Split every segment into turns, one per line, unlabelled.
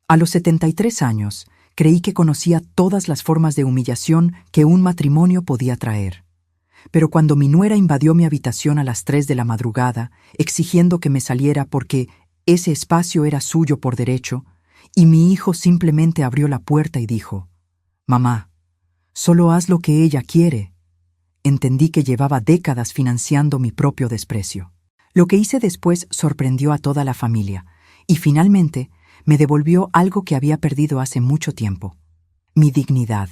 A los 73 años, creí que conocía todas las formas de humillación que un matrimonio podía traer. Pero cuando mi nuera invadió mi habitación a las 3 de la madrugada, exigiendo que me saliera porque ese espacio era suyo por derecho, y mi hijo simplemente abrió la puerta y dijo: «Mamá, solo haz lo que ella quiere», entendí que llevaba décadas financiando mi propio desprecio. Lo que hice después sorprendió a toda la familia, y finalmente me devolvió algo que había perdido hace mucho tiempo: mi dignidad.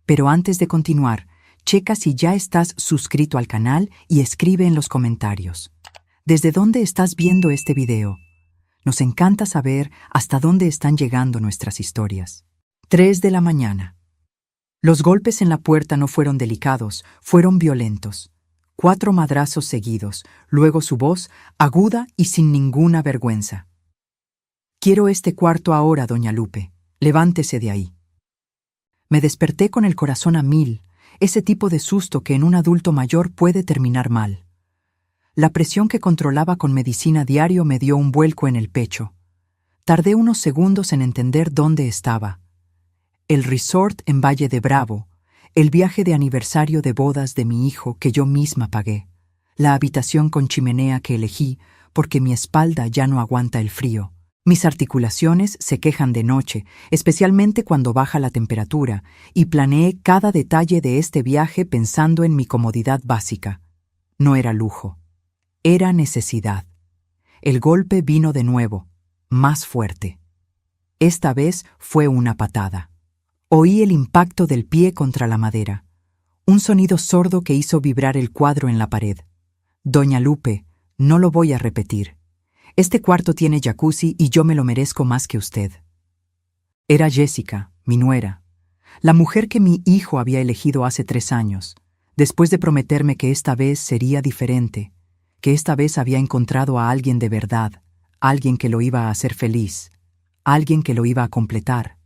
Pero antes de continuar, checa si ya estás suscrito al canal y escribe en los comentarios ¿desde dónde estás viendo este video? Nos encanta saber hasta dónde están llegando nuestras historias. 3 de la mañana. Los golpes en la puerta no fueron delicados, fueron violentos. 4 madrazos seguidos, luego su voz, aguda y sin ninguna vergüenza: «Quiero este cuarto ahora, doña Lupe. Levántese de ahí». Me desperté con el corazón a 1000, ese tipo de susto que en un adulto mayor puede terminar mal. La presión que controlaba con medicina diario me dio un vuelco en el pecho. Tardé unos segundos en entender dónde estaba. El resort en Valle de Bravo, el viaje de aniversario de bodas de mi hijo que yo misma pagué, la habitación con chimenea que elegí porque mi espalda ya no aguanta el frío. Mis articulaciones se quejan de noche, especialmente cuando baja la temperatura, y planeé cada detalle de este viaje pensando en mi comodidad básica. No era lujo, era necesidad. El golpe vino de nuevo, más fuerte. Esta vez fue una patada. Oí el impacto del pie contra la madera, un sonido sordo que hizo vibrar el cuadro en la pared. «Doña Lupe, no lo voy a repetir. Este cuarto tiene jacuzzi y yo me lo merezco más que usted». Era Jessica, mi nuera, la mujer que mi hijo había elegido hace 3 años, después de prometerme que esta vez sería diferente, que esta vez había encontrado a alguien de verdad, alguien que lo iba a hacer feliz, alguien que lo iba a completar.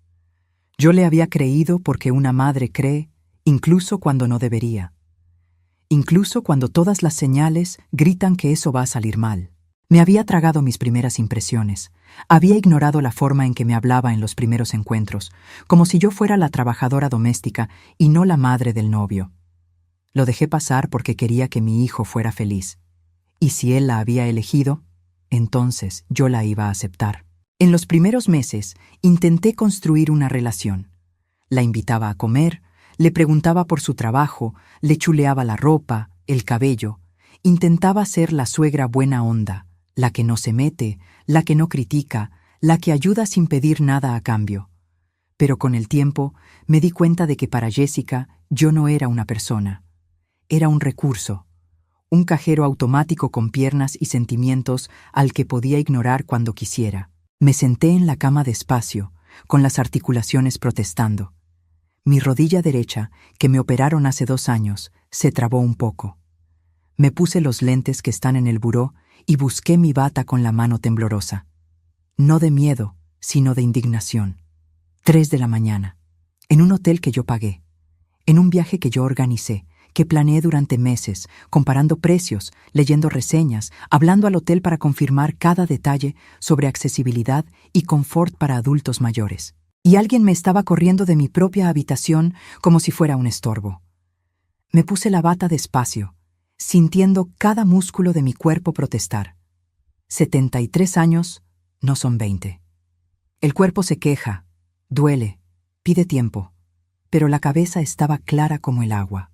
Yo le había creído porque una madre cree, incluso cuando no debería. Incluso cuando todas las señales gritan que eso va a salir mal. Me había tragado mis primeras impresiones. Había ignorado la forma en que me hablaba en los primeros encuentros, como si yo fuera la trabajadora doméstica y no la madre del novio. Lo dejé pasar porque quería que mi hijo fuera feliz. Y si él la había elegido, entonces yo la iba a aceptar. En los primeros meses intenté construir una relación. La invitaba a comer, le preguntaba por su trabajo, le chuleaba la ropa, el cabello. Intentaba ser la suegra buena onda, la que no se mete, la que no critica, la que ayuda sin pedir nada a cambio. Pero con el tiempo me di cuenta de que para Jessica yo no era una persona. Era un recurso, un cajero automático con piernas y sentimientos al que podía ignorar cuando quisiera. Me senté en la cama despacio, con las articulaciones protestando. Mi rodilla derecha, que me operaron hace 2 años, se trabó un poco. Me puse los lentes que están en el buró y busqué mi bata con la mano temblorosa. No de miedo, sino de indignación. 3 de la mañana, en un hotel que yo pagué, en un viaje que yo organicé, que planeé durante meses, comparando precios, leyendo reseñas, hablando al hotel para confirmar cada detalle sobre accesibilidad y confort para adultos mayores. Y alguien me estaba corriendo de mi propia habitación como si fuera un estorbo. Me puse la bata despacio, sintiendo cada músculo de mi cuerpo protestar. 73 años no son 20. El cuerpo se queja, duele, pide tiempo, pero la cabeza estaba clara como el agua.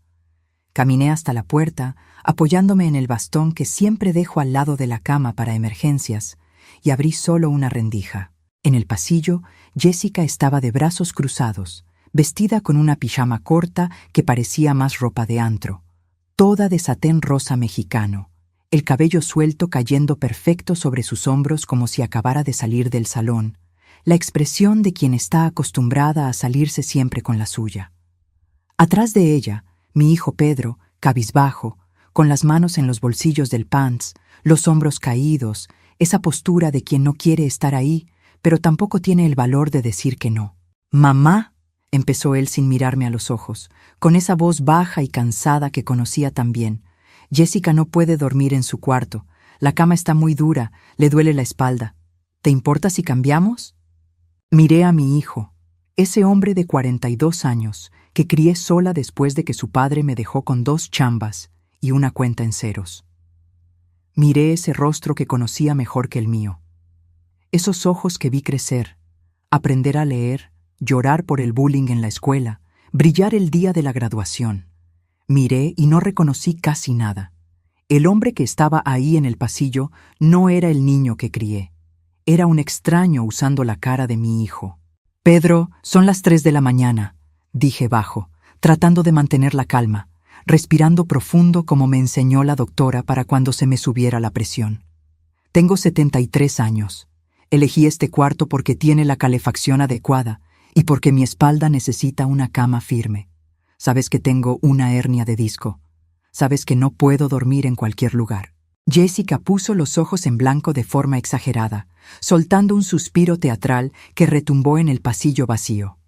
Caminé hasta la puerta, apoyándome en el bastón que siempre dejo al lado de la cama para emergencias, y abrí solo una rendija. En el pasillo, Jessica estaba de brazos cruzados, vestida con una pijama corta que parecía más ropa de antro, toda de satén rosa mexicano, el cabello suelto cayendo perfecto sobre sus hombros como si acabara de salir del salón, la expresión de quien está acostumbrada a salirse siempre con la suya. Atrás de ella, mi hijo Pedro, cabizbajo, con las manos en los bolsillos del pants, los hombros caídos, esa postura de quien no quiere estar ahí, pero tampoco tiene el valor de decir que no. «Mamá», empezó él sin mirarme a los ojos, con esa voz baja y cansada que conocía tan bien. «Jessica no puede dormir en su cuarto. La cama está muy dura, le duele la espalda. ¿Te importa si cambiamos?» Miré a mi hijo, ese hombre de 42 años que crié sola después de que su padre me dejó con 2 chambas y una cuenta en ceros. Miré ese rostro que conocía mejor que el mío. Esos ojos que vi crecer, aprender a leer, llorar por el bullying en la escuela, brillar el día de la graduación. Miré y no reconocí casi nada. El hombre que estaba ahí en el pasillo no era el niño que crié. Era un extraño usando la cara de mi hijo. «Pedro, son las 3 de la mañana», dije bajo, tratando de mantener la calma, respirando profundo como me enseñó la doctora para cuando se me subiera la presión. «Tengo 73 años. Elegí este cuarto porque tiene la calefacción adecuada y porque mi espalda necesita una cama firme. Sabes que tengo una hernia de disco. Sabes que no puedo dormir en cualquier lugar». Jessica puso los ojos en blanco de forma exagerada, soltando un suspiro teatral que retumbó en el pasillo vacío.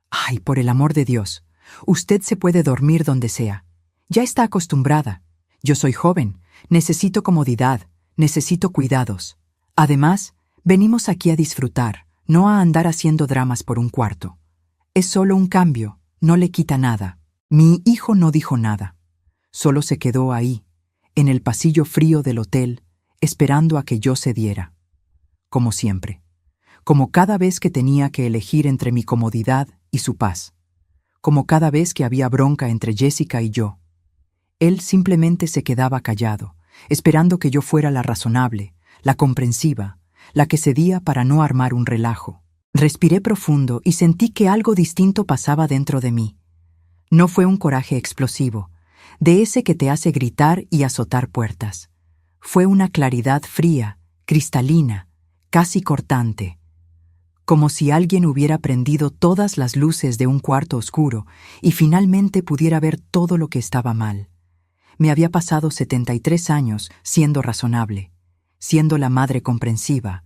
«Ay, por el amor de Dios, usted se puede dormir donde sea. Ya está acostumbrada. Yo soy joven, necesito comodidad, necesito cuidados. Además, venimos aquí a disfrutar, no a andar haciendo dramas por un cuarto. Es solo un cambio, no le quita nada». Mi hijo no dijo nada. Solo se quedó ahí, en el pasillo frío del hotel, esperando a que yo cediera. Como siempre. Como cada vez que tenía que elegir entre mi comodidad y su paz. Como cada vez que había bronca entre Jessica y yo. Él simplemente se quedaba callado, esperando que yo fuera la razonable, la comprensiva, la que cedía para no armar un relajo. Respiré profundo y sentí que algo distinto pasaba dentro de mí. No fue un coraje explosivo, de ese que te hace gritar y azotar puertas. Fue una claridad fría, cristalina, casi cortante. Como si alguien hubiera prendido todas las luces de un cuarto oscuro y finalmente pudiera ver todo lo que estaba mal. Me había pasado 73 años siendo razonable, siendo la madre comprensiva,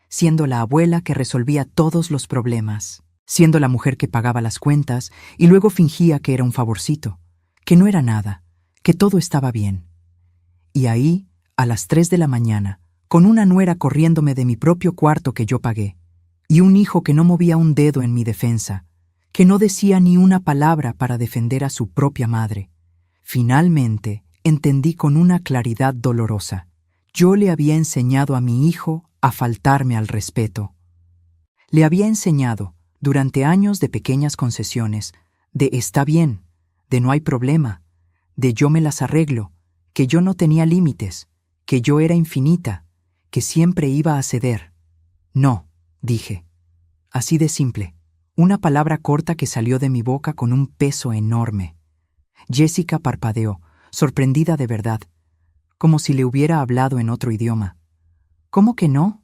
siendo la abuela que resolvía todos los problemas, siendo la mujer que pagaba las cuentas y luego fingía que era un favorcito, que no era nada, que todo estaba bien. Y ahí, a las 3 de la mañana, con una nuera corriéndome de mi propio cuarto que yo pagué, y un hijo que no movía un dedo en mi defensa, que no decía ni una palabra para defender a su propia madre, finalmente entendí con una claridad dolorosa. Yo le había enseñado a mi hijo a faltarme al respeto. Le había enseñado, durante años de pequeñas concesiones, de está bien, de no hay problema, de yo me las arreglo, que yo no tenía límites, que yo era infinita, que siempre iba a ceder. «No», dije. Así de simple. Una palabra corta que salió de mi boca con un peso enorme. Jessica parpadeó, sorprendida de verdad, como si le hubiera hablado en otro idioma. «¿Cómo que no?»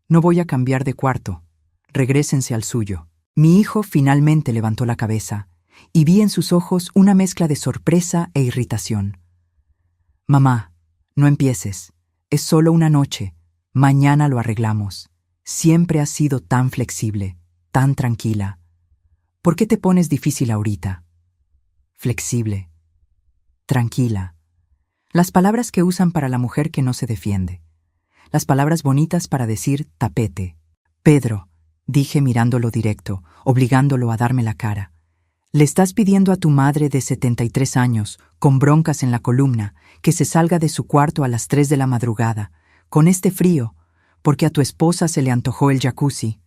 «No voy a cambiar de cuarto. Regrésense al suyo». Mi hijo finalmente levantó la cabeza, y vi en sus ojos una mezcla de sorpresa e irritación. «Mamá, no empieces. Es solo una noche. Mañana lo arreglamos. Siempre has sido tan flexible, tan tranquila. ¿Por qué te pones difícil ahorita?» Flexible. Tranquila. Las palabras que usan para la mujer que no se defiende. Las palabras bonitas para decir tapete. «Pedro», dije mirándolo directo, obligándolo a darme la cara. «Le estás pidiendo a tu madre de 73 años, con broncas en la columna, que se salga de su cuarto a las 3 de la madrugada, con este frío, porque a tu esposa se le antojó el jacuzzi».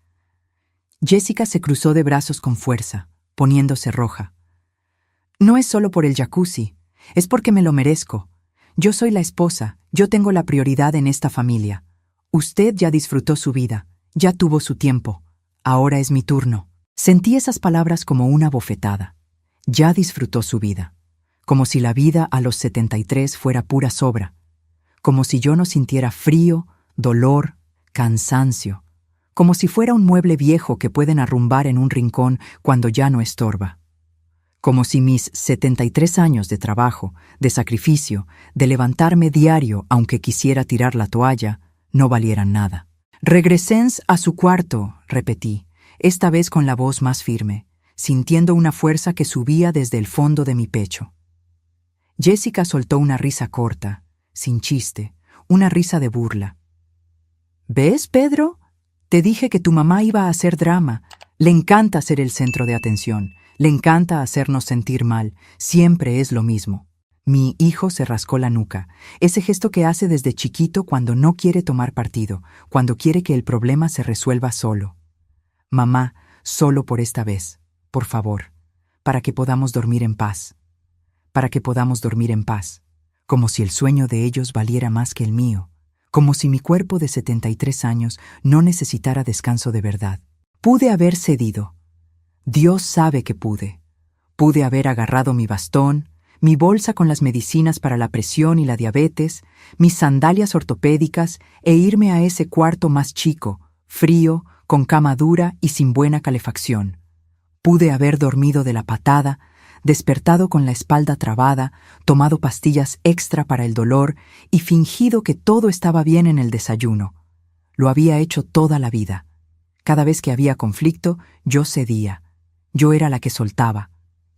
Jessica se cruzó de brazos con fuerza, poniéndose roja. «No es solo por el jacuzzi, es porque me lo merezco. Yo soy la esposa, yo tengo la prioridad en esta familia. Usted ya disfrutó su vida, ya tuvo su tiempo. Ahora es mi turno». Sentí esas palabras como una bofetada. Ya disfrutó su vida. Como si la vida a los 73 fuera pura sobra. Como si yo no sintiera frío, dolor, cansancio. Como si fuera un mueble viejo que pueden arrumbar en un rincón cuando ya no estorba. Como si mis 73 años de trabajo, de sacrificio, de levantarme diario aunque quisiera tirar la toalla, no valieran nada. «Regresens a su cuarto», repetí, esta vez con la voz más firme, sintiendo una fuerza que subía desde el fondo de mi pecho. Jessica soltó una risa corta, sin chiste, una risa de burla. «¿Ves, Pedro? Te dije que tu mamá iba a hacer drama. Le encanta ser el centro de atención. Le encanta hacernos sentir mal. Siempre es lo mismo. Mi hijo se rascó la nuca, ese gesto que hace desde chiquito cuando no quiere tomar partido, cuando quiere que el problema se resuelva solo. Mamá, solo por esta vez, por favor, para que podamos dormir en paz. Para que podamos dormir en paz, como si el sueño de ellos valiera más que el mío, como si mi cuerpo de 73 años no necesitara descanso de verdad. Pude haber cedido. Dios sabe que pude. Pude haber agarrado mi bastón, mi bolsa con las medicinas para la presión y la diabetes, mis sandalias ortopédicas e irme a ese cuarto más chico, frío, con cama dura y sin buena calefacción. Pude haber dormido de la patada, despertado con la espalda trabada, tomado pastillas extra para el dolor y fingido que todo estaba bien en el desayuno. Lo había hecho toda la vida. Cada vez que había conflicto, yo cedía. Yo era la que soltaba.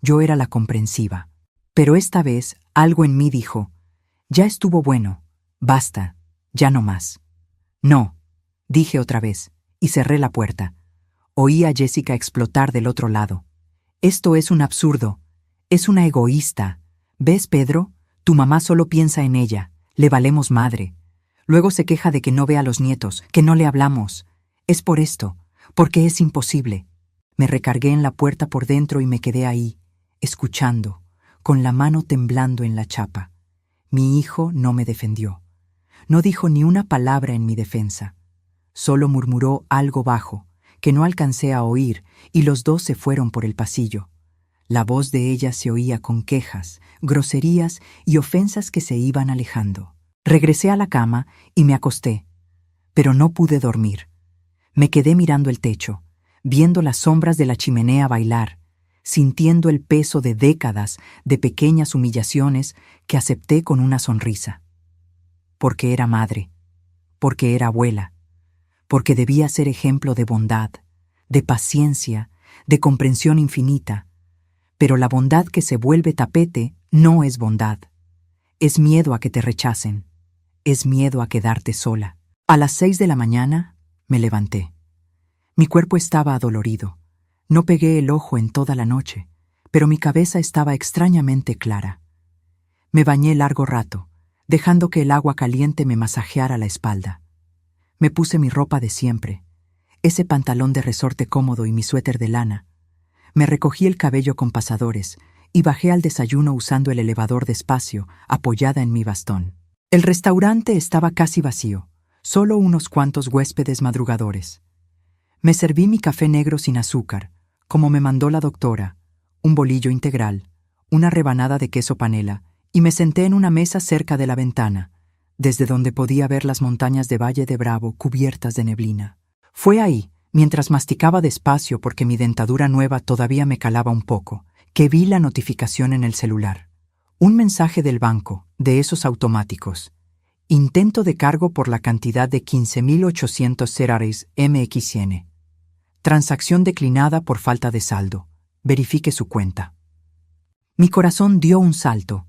Yo era la comprensiva. Pero esta vez algo en mí dijo, ya estuvo bueno, basta, ya no más. No, dije otra vez, y cerré la puerta. Oí a Jessica explotar del otro lado. Esto es un absurdo, es una egoísta. ¿Ves, Pedro? Tu mamá solo piensa en ella, le valemos madre. Luego se queja de que no ve a los nietos, que no le hablamos. Es por esto, porque es imposible. Me recargué en la puerta por dentro y me quedé ahí, escuchando, con la mano temblando en la chapa. Mi hijo no me defendió. No dijo ni una palabra en mi defensa. Solo murmuró algo bajo, que no alcancé a oír, y los dos se fueron por el pasillo. La voz de ella se oía con quejas, groserías y ofensas que se iban alejando. Regresé a la cama y me acosté, pero no pude dormir. Me quedé mirando el techo, viendo las sombras de la chimenea bailar, sintiendo el peso de décadas de pequeñas humillaciones que acepté con una sonrisa. Porque era madre, porque era abuela, porque debía ser ejemplo de bondad, de paciencia, de comprensión infinita. Pero la bondad que se vuelve tapete no es bondad. Es miedo a que te rechacen, es miedo a quedarte sola. A las 6 de la mañana me levanté. Mi cuerpo estaba adolorido. No pegué el ojo en toda la noche, pero mi cabeza estaba extrañamente clara. Me bañé largo rato, dejando que el agua caliente me masajeara la espalda. Me puse mi ropa de siempre, ese pantalón de resorte cómodo y mi suéter de lana. Me recogí el cabello con pasadores y bajé al desayuno usando el elevador despacio, apoyada en mi bastón. El restaurante estaba casi vacío, solo unos cuantos huéspedes madrugadores. Me serví mi café negro sin azúcar, como me mandó la doctora, un bolillo integral, una rebanada de queso panela, y me senté en una mesa cerca de la ventana, desde donde podía ver las montañas de Valle de Bravo cubiertas de neblina. Fue ahí, mientras masticaba despacio porque mi dentadura nueva todavía me calaba un poco, que vi la notificación en el celular. Un mensaje del banco, de esos automáticos. Intento de cargo por la cantidad de 15.800 cerares MXN. Transacción declinada por falta de saldo. Verifique su cuenta. Mi corazón dio un salto.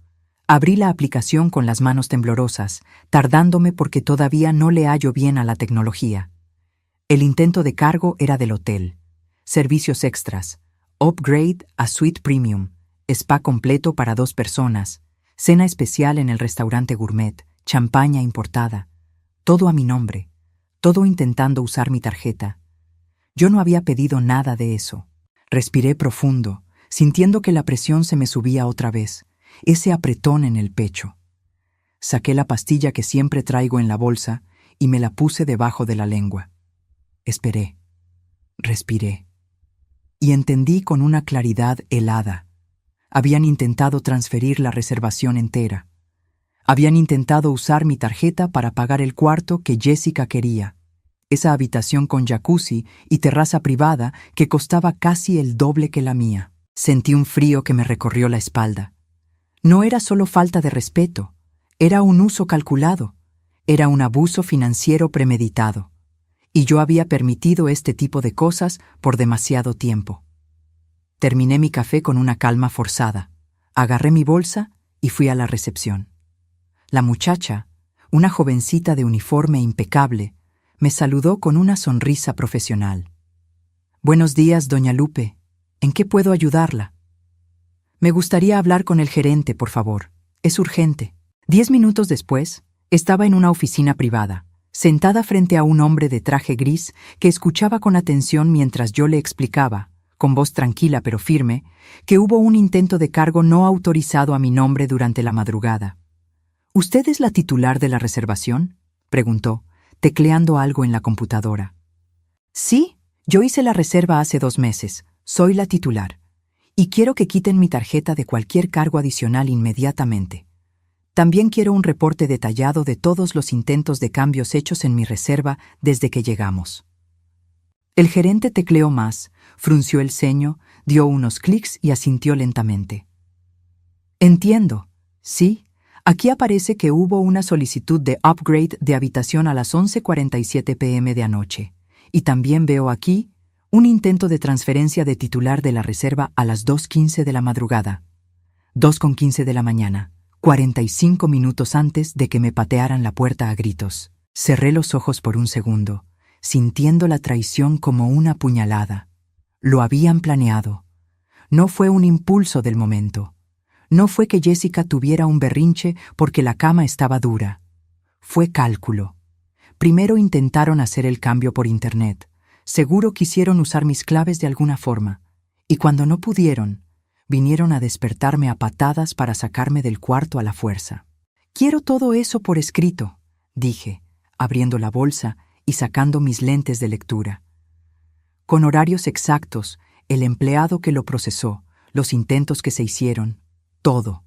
Abrí la aplicación con las manos temblorosas, tardándome porque todavía no le hallo bien a la tecnología. El intento de cargo era del hotel. Servicios extras. Upgrade a Suite Premium. Spa completo para 2 personas. Cena especial en el restaurante gourmet. Champaña importada. Todo a mi nombre. Todo intentando usar mi tarjeta. Yo no había pedido nada de eso. Respiré profundo, sintiendo que la presión se me subía otra vez, ese apretón en el pecho. Saqué la pastilla que siempre traigo en la bolsa y me la puse debajo de la lengua. Esperé. Respiré. Y entendí con una claridad helada. Habían intentado transferir la reservación entera. Habían intentado usar mi tarjeta para pagar el cuarto que Jessica quería. Esa habitación con jacuzzi y terraza privada que costaba casi el doble que la mía. Sentí un frío que me recorrió la espalda. No era solo falta de respeto, era un uso calculado, era un abuso financiero premeditado. Y yo había permitido este tipo de cosas por demasiado tiempo. Terminé mi café con una calma forzada. Agarré mi bolsa y fui a la recepción. La muchacha, una jovencita de uniforme impecable, Me saludó con una sonrisa profesional. Buenos días, doña Lupe. ¿En qué puedo ayudarla? Me gustaría hablar con el gerente, por favor. Es urgente. 10 minutos después, estaba en una oficina privada, sentada frente a un hombre de traje gris que escuchaba con atención mientras yo le explicaba, con voz tranquila pero firme, que hubo un intento de cargo no autorizado a mi nombre durante la madrugada. ¿Usted es la titular de la reservación?, preguntó, tecleando algo en la computadora. Sí, yo hice la reserva hace 2 meses. Soy la titular. Y quiero que quiten mi tarjeta de cualquier cargo adicional inmediatamente. También quiero un reporte detallado de todos los intentos de cambios hechos en mi reserva desde que llegamos. El gerente tecleó más, frunció el ceño, dio unos clics y asintió lentamente. Entiendo. Sí, aquí aparece que hubo una solicitud de upgrade de habitación a las 11:47 p.m. de anoche. Y también veo aquí un intento de transferencia de titular de la reserva a las 2:15 de la madrugada. 2:15 de la mañana, 45 minutos antes de que me patearan la puerta a gritos. Cerré los ojos por un segundo, sintiendo la traición como una puñalada. Lo habían planeado. No fue un impulso del momento. No fue que Jessica tuviera un berrinche porque la cama estaba dura. Fue cálculo. Primero intentaron hacer el cambio por internet. Seguro quisieron usar mis claves de alguna forma. Y cuando no pudieron, vinieron a despertarme a patadas para sacarme del cuarto a la fuerza. Quiero todo eso por escrito, dije, abriendo la bolsa y sacando mis lentes de lectura. Con horarios exactos, el empleado que lo procesó, los intentos que se hicieron, todo.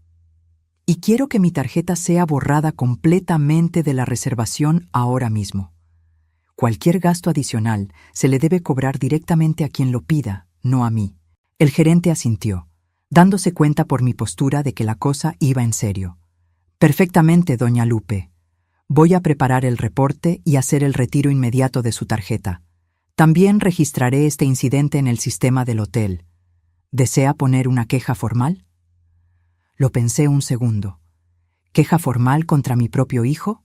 Y quiero que mi tarjeta sea borrada completamente de la reservación ahora mismo. Cualquier gasto adicional se le debe cobrar directamente a quien lo pida, no a mí. El gerente asintió, dándose cuenta por mi postura de que la cosa iba en serio. Perfectamente, doña Lupe. Voy a preparar el reporte y hacer el retiro inmediato de su tarjeta. También registraré este incidente en el sistema del hotel. ¿Desea poner una queja formal? Lo pensé un segundo. ¿Queja formal contra mi propio hijo?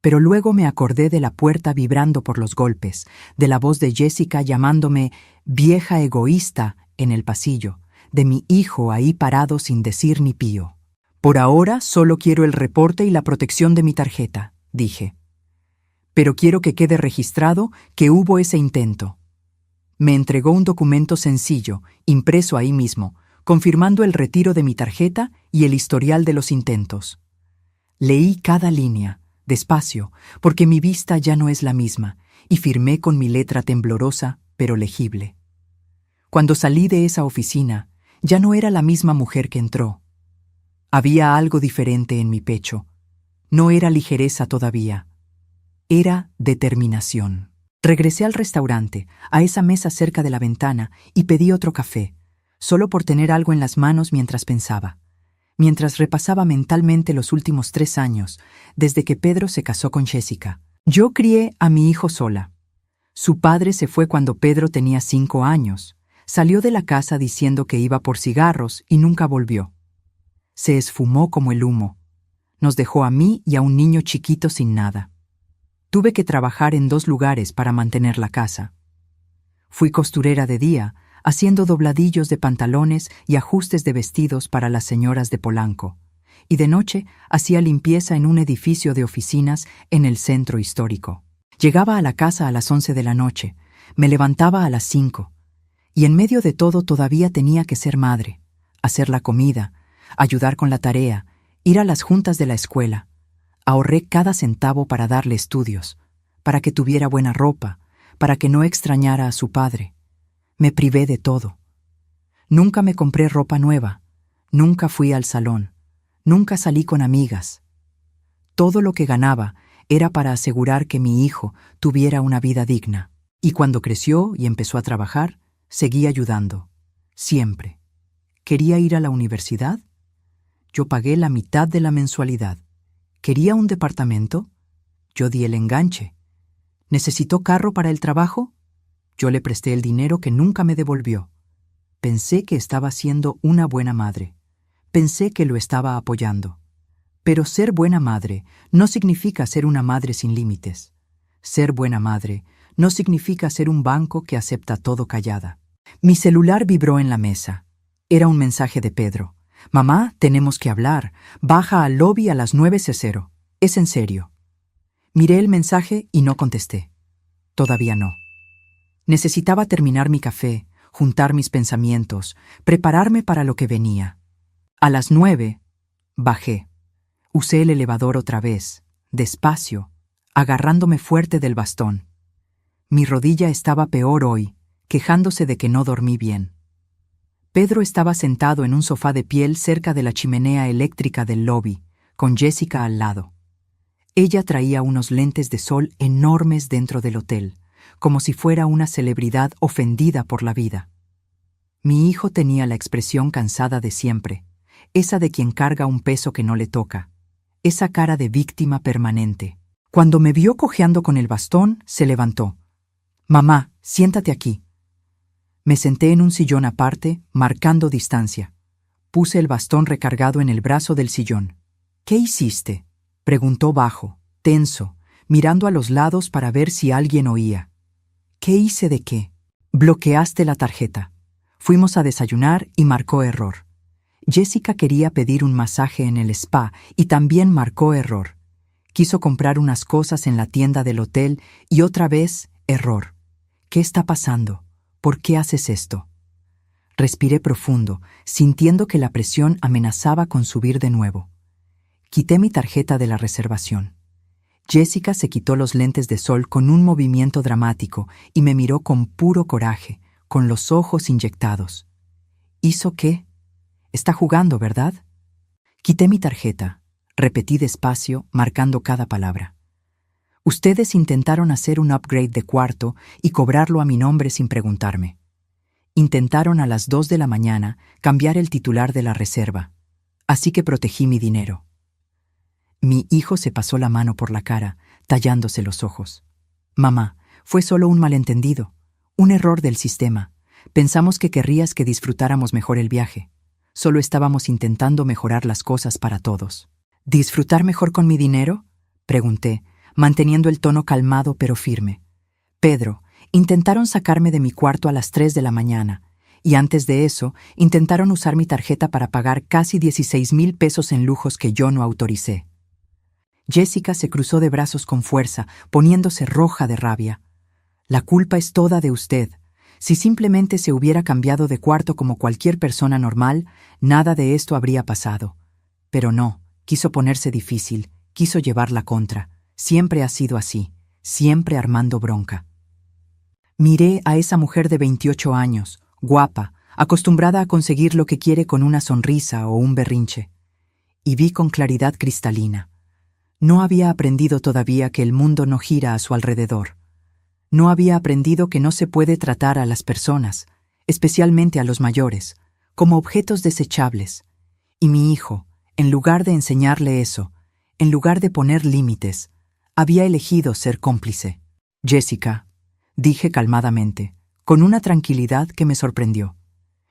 Pero luego me acordé de la puerta vibrando por los golpes, de la voz de Jessica llamándome vieja egoísta en el pasillo, de mi hijo ahí parado sin decir ni pío. Por ahora solo quiero el reporte y la protección de mi tarjeta, dije. Pero quiero que quede registrado que hubo ese intento. Me entregó un documento sencillo, impreso ahí mismo, confirmando el retiro de mi tarjeta y el historial de los intentos. Leí cada línea, despacio, porque mi vista ya no es la misma, y firmé con mi letra temblorosa, pero legible. Cuando salí de esa oficina, ya no era la misma mujer que entró. Había algo diferente en mi pecho. No era ligereza todavía. Era determinación. Regresé al restaurante, a esa mesa cerca de la ventana, y pedí otro café, solo por tener algo en las manos mientras pensaba. Mientras repasaba mentalmente los últimos 3 años, desde que Pedro se casó con Jessica. Yo crié a mi hijo sola. Su padre se fue cuando Pedro tenía 5 años. Salió de la casa diciendo que iba por cigarros y nunca volvió. Se esfumó como el humo. Nos dejó a mí y a un niño chiquito sin nada. Tuve que trabajar en 2 lugares para mantener la casa. Fui costurera de día, haciendo dobladillos de pantalones y ajustes de vestidos para las señoras de Polanco, y de noche hacía limpieza en un edificio de oficinas en el centro histórico. Llegaba a la casa a las 11 de la noche, me levantaba a las 5, y en medio de todo todavía tenía que ser madre, hacer la comida, ayudar con la tarea, ir a las juntas de la escuela. Ahorré cada centavo para darle estudios, para que tuviera buena ropa, para que no extrañara a su padre. Me privé de todo. Nunca me compré ropa nueva, nunca fui al salón, nunca salí con amigas. Todo lo que ganaba era para asegurar que mi hijo tuviera una vida digna. Y cuando creció y empezó a trabajar, seguí ayudando. Siempre. ¿Quería ir a la universidad? Yo pagué la mitad de la mensualidad. ¿Quería un departamento? Yo di el enganche. ¿Necesitó carro para el trabajo? Yo le presté el dinero que nunca me devolvió. Pensé que estaba siendo una buena madre. Pensé que lo estaba apoyando. Pero ser buena madre no significa ser una madre sin límites. Ser buena madre no significa ser un banco que acepta todo callada. Mi celular vibró en la mesa. Era un mensaje de Pedro. Mamá, tenemos que hablar. Baja al lobby a las 9:00. Es en serio. Miré el mensaje y no contesté. Todavía no. Necesitaba terminar mi café, juntar mis pensamientos, prepararme para lo que venía. A las 9, bajé. Usé el elevador otra vez, despacio, agarrándome fuerte del bastón. Mi rodilla estaba peor hoy, quejándose de que no dormí bien. Pedro estaba sentado en un sofá de piel cerca de la chimenea eléctrica del lobby, con Jessica al lado. Ella traía unos lentes de sol enormes dentro del hotel, como si fuera una celebridad ofendida por la vida. Mi hijo tenía la expresión cansada de siempre, esa de quien carga un peso que no le toca, esa cara de víctima permanente. Cuando me vio cojeando con el bastón, se levantó. «Mamá, siéntate aquí». Me senté en un sillón aparte, marcando distancia. Puse el bastón recargado en el brazo del sillón. «¿Qué hiciste?», preguntó bajo, tenso, mirando a los lados para ver si alguien oía. «¿Qué hice de qué?». «Bloqueaste la tarjeta. Fuimos a desayunar y marcó error. Jessica quería pedir un masaje en el spa y también marcó error. Quiso comprar unas cosas en la tienda del hotel y otra vez, error. ¿Qué está pasando? ¿Por qué haces esto?». Respiré profundo, sintiendo que la presión amenazaba con subir de nuevo. Quité mi tarjeta de la reservación. Jessica se quitó los lentes de sol con un movimiento dramático y me miró con puro coraje, con los ojos inyectados. ¿Hizo qué? Está jugando, ¿verdad? Quité mi tarjeta. Repetí despacio, marcando cada palabra. Ustedes intentaron hacer un upgrade de cuarto y cobrarlo a mi nombre sin preguntarme. Intentaron a las 2 de la mañana cambiar el titular de la reserva, así que protegí mi dinero. Mi hijo se pasó la mano por la cara, tallándose los ojos. «Mamá, fue solo un malentendido, un error del sistema. Pensamos que querrías que disfrutáramos mejor el viaje. Solo estábamos intentando mejorar las cosas para todos». «¿Disfrutar mejor con mi dinero?», pregunté, manteniendo el tono calmado pero firme. «Pedro, intentaron sacarme de mi cuarto a las 3 de la mañana, y antes de eso, intentaron usar mi tarjeta para pagar casi 16,000 pesos en lujos que yo no autoricé». Jessica se cruzó de brazos con fuerza, poniéndose roja de rabia. «La culpa es toda de usted. Si simplemente se hubiera cambiado de cuarto como cualquier persona normal, nada de esto habría pasado. Pero no, quiso ponerse difícil, quiso llevar la contra. Siempre ha sido así, siempre armando bronca». Miré a esa mujer de 28 años, guapa, acostumbrada a conseguir lo que quiere con una sonrisa o un berrinche. Y vi con claridad cristalina. No había aprendido todavía que el mundo no gira a su alrededor. No había aprendido que no se puede tratar a las personas, especialmente a los mayores, como objetos desechables. Y mi hijo, en lugar de enseñarle eso, en lugar de poner límites, había elegido ser cómplice. «Jessica», dije calmadamente, con una tranquilidad que me sorprendió.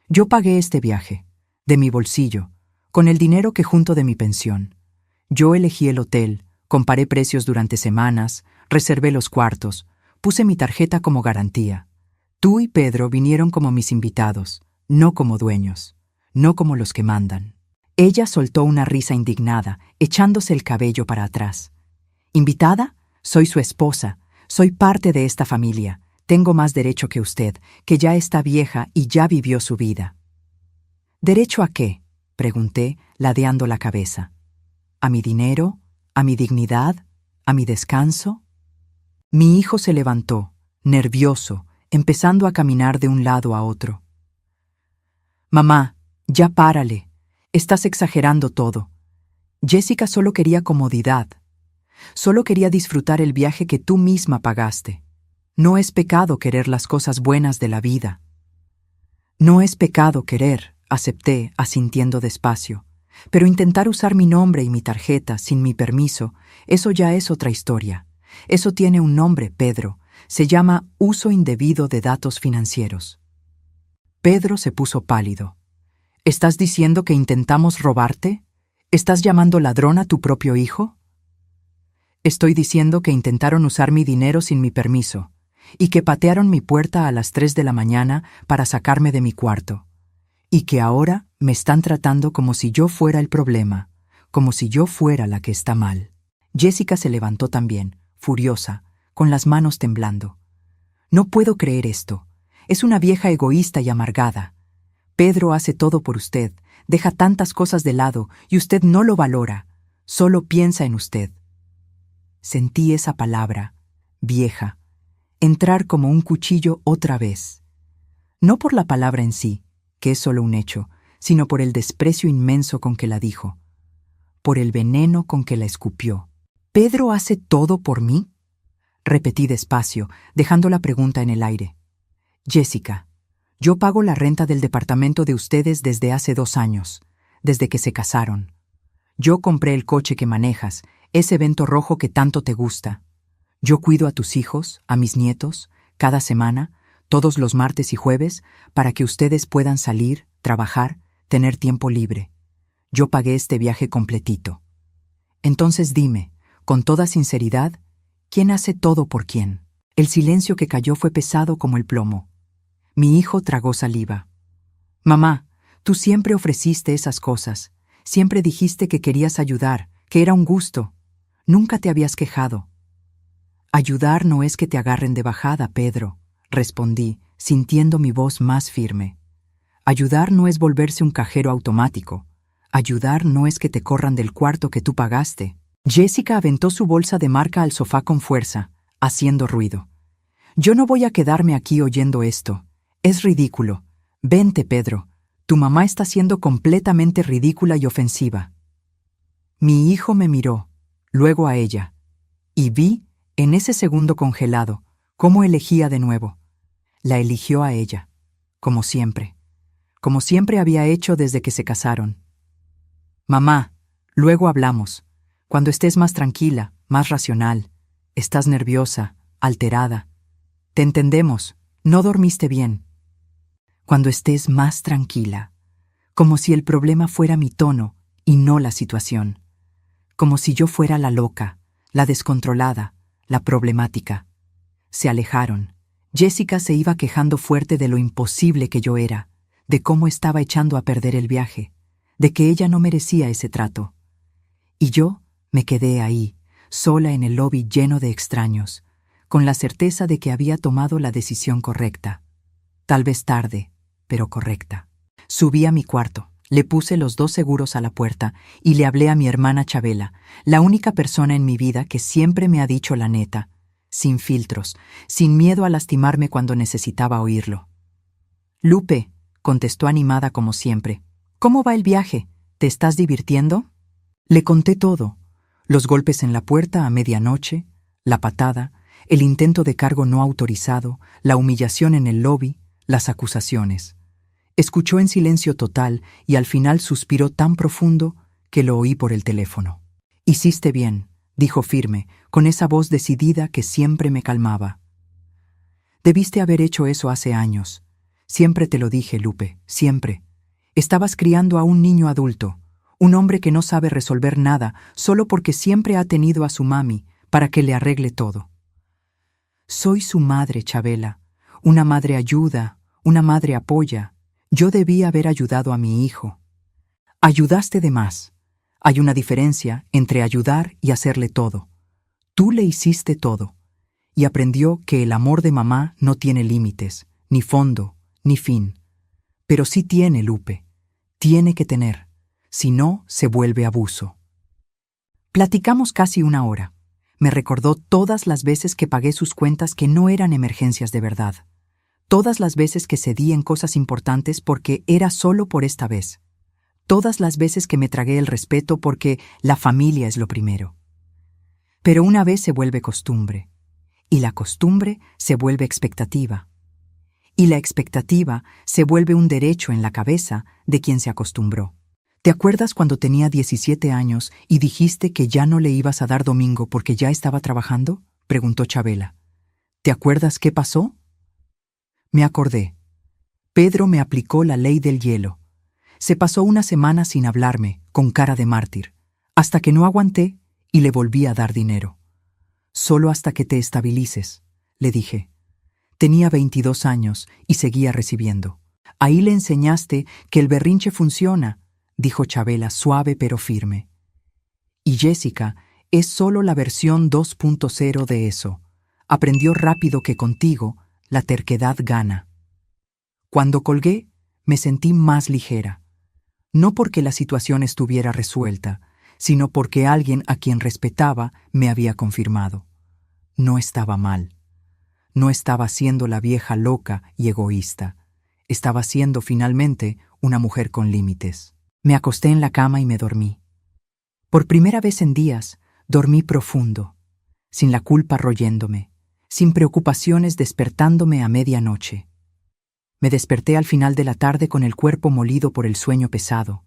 «Yo pagué este viaje, de mi bolsillo, con el dinero que junto de mi pensión. Yo elegí el hotel, comparé precios durante semanas, reservé los cuartos, puse mi tarjeta como garantía. Tú y Pedro vinieron como mis invitados, no como dueños, no como los que mandan». Ella soltó una risa indignada, echándose el cabello para atrás. «¿Invitada? Soy su esposa, soy parte de esta familia. Tengo más derecho que usted, que ya está vieja y ya vivió su vida». «¿Derecho a qué?», pregunté, ladeando la cabeza. «¿A mi dinero? ¿A mi dignidad? ¿A mi descanso?». Mi hijo se levantó, nervioso, empezando a caminar de un lado a otro. «Mamá, ya párale. Estás exagerando todo. Jessica solo quería comodidad. Solo quería disfrutar el viaje que tú misma pagaste. No es pecado querer las cosas buenas de la vida». «No es pecado querer», acepté, asintiendo despacio. «Pero intentar usar mi nombre y mi tarjeta sin mi permiso, eso ya es otra historia. Eso tiene un nombre, Pedro. Se llama uso indebido de datos financieros». Pedro se puso pálido. «¿Estás diciendo que intentamos robarte? ¿Estás llamando ladrón a tu propio hijo?». Estoy diciendo que intentaron usar mi dinero sin mi permiso, y que patearon mi puerta a las 3 de la mañana para sacarme de mi cuarto, y que ahora me están tratando como si yo fuera el problema, como si yo fuera la que está mal. Jessica se levantó también, furiosa, con las manos temblando. No puedo creer esto. Es una vieja egoísta y amargada. Pedro hace todo por usted, deja tantas cosas de lado y usted no lo valora, solo piensa en usted. Sentí esa palabra, vieja, entrar como un cuchillo otra vez. No por la palabra en sí, que es solo un hecho, sino por el desprecio inmenso con que la dijo, por el veneno con que la escupió. ¿Pedro hace todo por mí? Repetí despacio, dejando la pregunta en el aire. Jessica, yo pago la renta del departamento de ustedes desde hace 2 años, desde que se casaron. Yo compré el coche que manejas, ese Vento rojo que tanto te gusta. Yo cuido a tus hijos, a mis nietos, cada semana, todos los martes y jueves, para que ustedes puedan salir, trabajar, tener tiempo libre. Yo pagué este viaje completito. Entonces dime, con toda sinceridad, ¿quién hace todo por quién? El silencio que cayó fue pesado como el plomo. Mi hijo tragó saliva. Mamá, tú siempre ofreciste esas cosas. Siempre dijiste que querías ayudar, que era un gusto. Nunca te habías quejado. Ayudar no es que te agarren de bajada, Pedro, respondí, sintiendo mi voz más firme. Ayudar no es volverse un cajero automático. Ayudar no es que te corran del cuarto que tú pagaste. Jessica aventó su bolsa de marca al sofá con fuerza, haciendo ruido. Yo no voy a quedarme aquí oyendo esto. Es ridículo. Vente, Pedro. Tu mamá está siendo completamente ridícula y ofensiva. Mi hijo me miró, luego a ella, y vi, en ese segundo congelado, cómo elegía de nuevo. La eligió a ella, como siempre había hecho desde que se casaron. Mamá, luego hablamos. Cuando estés más tranquila, más racional. Estás nerviosa, alterada. Te entendemos, no dormiste bien. Cuando estés más tranquila, como si el problema fuera mi tono y no la situación. Como si yo fuera la loca, la descontrolada, la problemática. Se alejaron. Jessica se iba quejando fuerte de lo imposible que yo era, de cómo estaba echando a perder el viaje, de que ella no merecía ese trato. Y yo me quedé ahí, sola en el lobby lleno de extraños, con la certeza de que había tomado la decisión correcta. Tal vez tarde, pero correcta. Subí a mi cuarto, le puse los 2 seguros a la puerta y le hablé a mi hermana Chabela, la única persona en mi vida que siempre me ha dicho la neta, sin filtros, sin miedo a lastimarme cuando necesitaba oírlo. Lupe, contestó animada como siempre. ¿Cómo va el viaje? ¿Te estás divirtiendo? Le conté todo. Los golpes en la puerta a medianoche, la patada, el intento de cargo no autorizado, la humillación en el lobby, las acusaciones. Escuchó en silencio total y al final suspiró tan profundo que lo oí por el teléfono. Hiciste bien, dijo firme, con esa voz decidida que siempre me calmaba. Debiste haber hecho eso hace años. Siempre te lo dije, Lupe, siempre. Estabas criando a un niño adulto, un hombre que no sabe resolver nada solo porque siempre ha tenido a su mami para que le arregle todo. Soy su madre, Chabela. Una madre ayuda, una madre apoya. Yo debí haber ayudado a mi hijo. Ayudaste de más. Hay una diferencia entre ayudar y hacerle todo. Tú le hiciste todo. Y aprendió que el amor de mamá no tiene límites, ni fondo, ni fin. Pero sí tiene, Lupe. Tiene que tener. Si no, se vuelve abuso. Platicamos casi 1 hora. Me recordó todas las veces que pagué sus cuentas que no eran emergencias de verdad. Todas las veces que cedí en cosas importantes porque era solo por esta vez. Todas las veces que me tragué el respeto porque la familia es lo primero. Pero una vez se vuelve costumbre. Y la costumbre se vuelve expectativa. Y la expectativa se vuelve un derecho en la cabeza de quien se acostumbró. ¿Te acuerdas cuando tenía 17 años y dijiste que ya no le ibas a dar domingo porque ya estaba trabajando? Preguntó Chabela. ¿Te acuerdas qué pasó? Me acordé. Pedro me aplicó la ley del hielo. Se pasó 1 semana sin hablarme, con cara de mártir, hasta que no aguanté y le volví a dar dinero. Solo hasta que te estabilices, le dije. Tenía 22 años y seguía recibiendo. Ahí le enseñaste que el berrinche funciona, dijo Chabela suave pero firme. Y Jessica es solo la versión 2.0 de eso. Aprendió rápido que contigo la terquedad gana. Cuando colgué, me sentí más ligera. No porque la situación estuviera resuelta, sino porque alguien a quien respetaba me había confirmado. No estaba mal. No estaba siendo la vieja loca y egoísta. Estaba siendo finalmente una mujer con límites. Me acosté en la cama y me dormí. Por primera vez en días, dormí profundo, sin la culpa royéndome, sin preocupaciones despertándome a medianoche. Me desperté al final de la tarde con el cuerpo molido por el sueño pesado,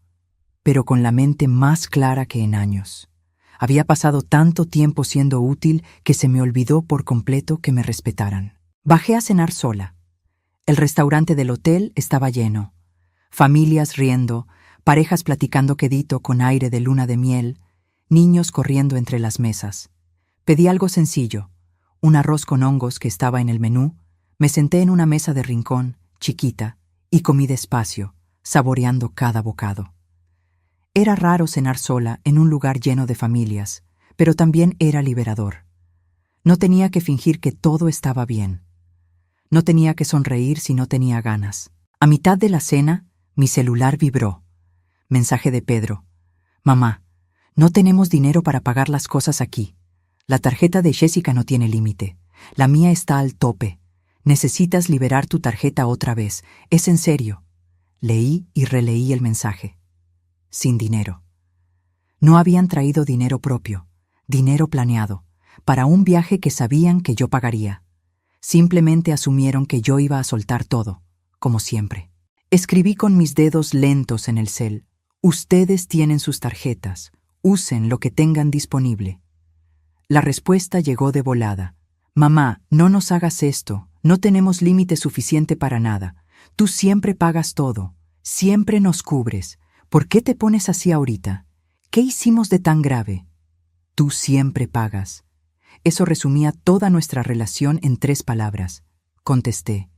pero con la mente más clara que en años. Había pasado tanto tiempo siendo útil que se me olvidó por completo que me respetaran. Bajé a cenar sola. El restaurante del hotel estaba lleno. Familias riendo, parejas platicando quedito con aire de luna de miel, niños corriendo entre las mesas. Pedí algo sencillo, un arroz con hongos que estaba en el menú, me senté en una mesa de rincón, chiquita, y comí despacio, saboreando cada bocado. Era raro cenar sola en un lugar lleno de familias, pero también era liberador. No tenía que fingir que todo estaba bien. No tenía que sonreír si no tenía ganas. A mitad de la cena, mi celular vibró. Mensaje de Pedro. Mamá, no tenemos dinero para pagar las cosas aquí. La tarjeta de Jessica no tiene límite. La mía está al tope. Necesitas liberar tu tarjeta otra vez. Es en serio. Leí y releí el mensaje. Sin dinero. No habían traído dinero propio, dinero planeado, para un viaje que sabían que yo pagaría. Simplemente asumieron que yo iba a soltar todo, como siempre. Escribí con mis dedos lentos en el cel. Ustedes tienen sus tarjetas. Usen lo que tengan disponible. La respuesta llegó de volada. Mamá, no nos hagas esto. No tenemos límite suficiente para nada. Tú siempre pagas todo. Siempre nos cubres. ¿Por qué te pones así ahorita? ¿Qué hicimos de tan grave? Tú siempre pagas. Eso resumía toda nuestra relación en 3 palabras. Contesté.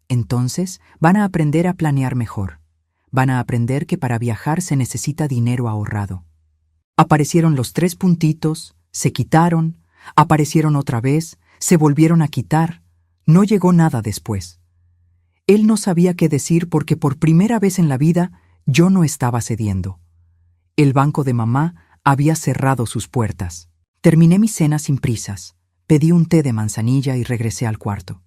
Entonces, van a aprender a planear mejor. Van a aprender que para viajar se necesita dinero ahorrado. Aparecieron los 3 puntitos, se quitaron, aparecieron otra vez, se volvieron a quitar. No llegó nada después. Él no sabía qué decir porque por primera vez en la vida yo no estaba cediendo. El banco de mamá había cerrado sus puertas. Terminé mi cena sin prisas. Pedí un té de manzanilla y regresé al cuarto.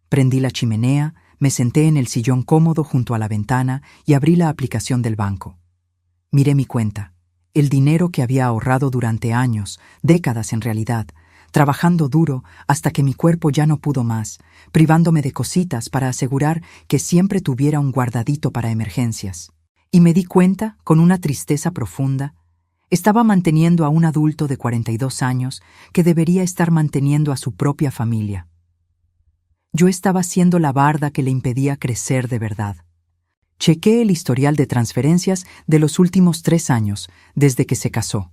Prendí la chimenea, me senté en el sillón cómodo junto a la ventana y abrí la aplicación del banco. Miré mi cuenta, el dinero que había ahorrado durante años, décadas en realidad, trabajando duro hasta que mi cuerpo ya no pudo más, privándome de cositas para asegurar que siempre tuviera un guardadito para emergencias. Y me di cuenta, con una tristeza profunda, estaba manteniendo a un adulto de 42 años que debería estar manteniendo a su propia familia. Yo estaba siendo la barda que le impedía crecer de verdad. Chequé el historial de transferencias de los últimos 3 años, desde que se casó.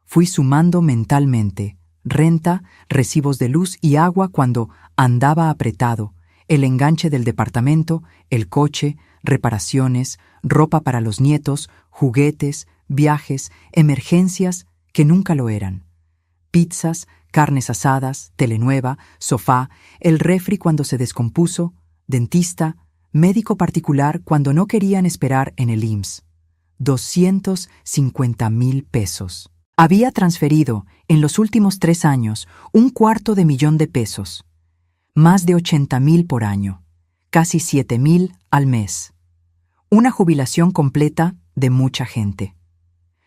Fui sumando mentalmente renta, recibos de luz y agua cuando andaba apretado, el enganche del departamento, el coche, reparaciones, ropa para los nietos, juguetes, viajes, emergencias que nunca lo eran. Pizzas, carnes asadas, tele nueva, sofá, el refri cuando se descompuso, dentista, médico particular cuando no querían esperar en el IMSS. 250,000 pesos. Había transferido, en los últimos 3 años, $250,000. Más de 80,000 por año. Casi 7,000 al mes. Una jubilación completa de mucha gente.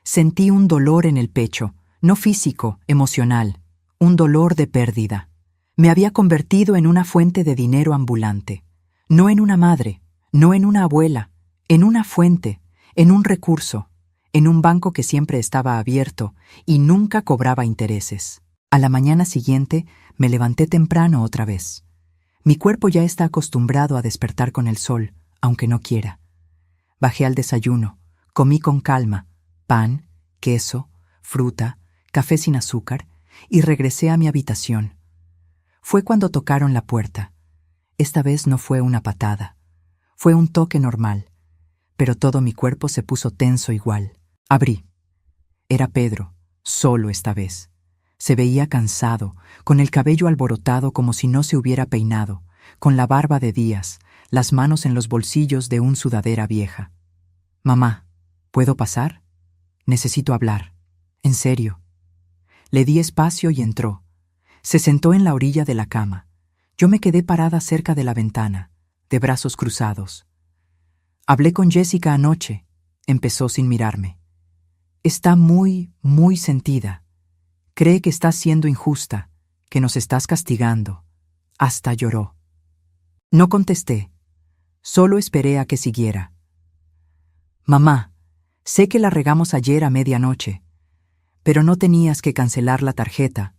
Sentí un dolor en el pecho, no físico, emocional, un dolor de pérdida. Me había convertido en una fuente de dinero ambulante. No en una madre, no en una abuela, en una fuente, en un recurso, en un banco que siempre estaba abierto y nunca cobraba intereses. A la mañana siguiente me levanté temprano otra vez. Mi cuerpo ya está acostumbrado a despertar con el sol, aunque no quiera. Bajé al desayuno, comí con calma, pan, queso, fruta, café sin azúcar, y regresé a mi habitación. Fue cuando tocaron la puerta. Esta vez no fue una patada. Fue un toque normal, pero todo mi cuerpo se puso tenso igual. Abrí. Era Pedro, solo esta vez. Se veía cansado, con el cabello alborotado como si no se hubiera peinado, con la barba de días, las manos en los bolsillos de una sudadera vieja. «Mamá, ¿puedo pasar? Necesito hablar. En serio». Le di espacio y entró. Se sentó en la orilla de la cama. Yo me quedé parada cerca de la ventana, de brazos cruzados. «Hablé con Jessica anoche», empezó sin mirarme. «Está muy sentida. Cree que estás siendo injusta, que nos estás castigando». Hasta lloró. No contesté. Solo esperé a que siguiera. «Mamá, sé que la regamos ayer a medianoche, pero no tenías que cancelar la tarjeta.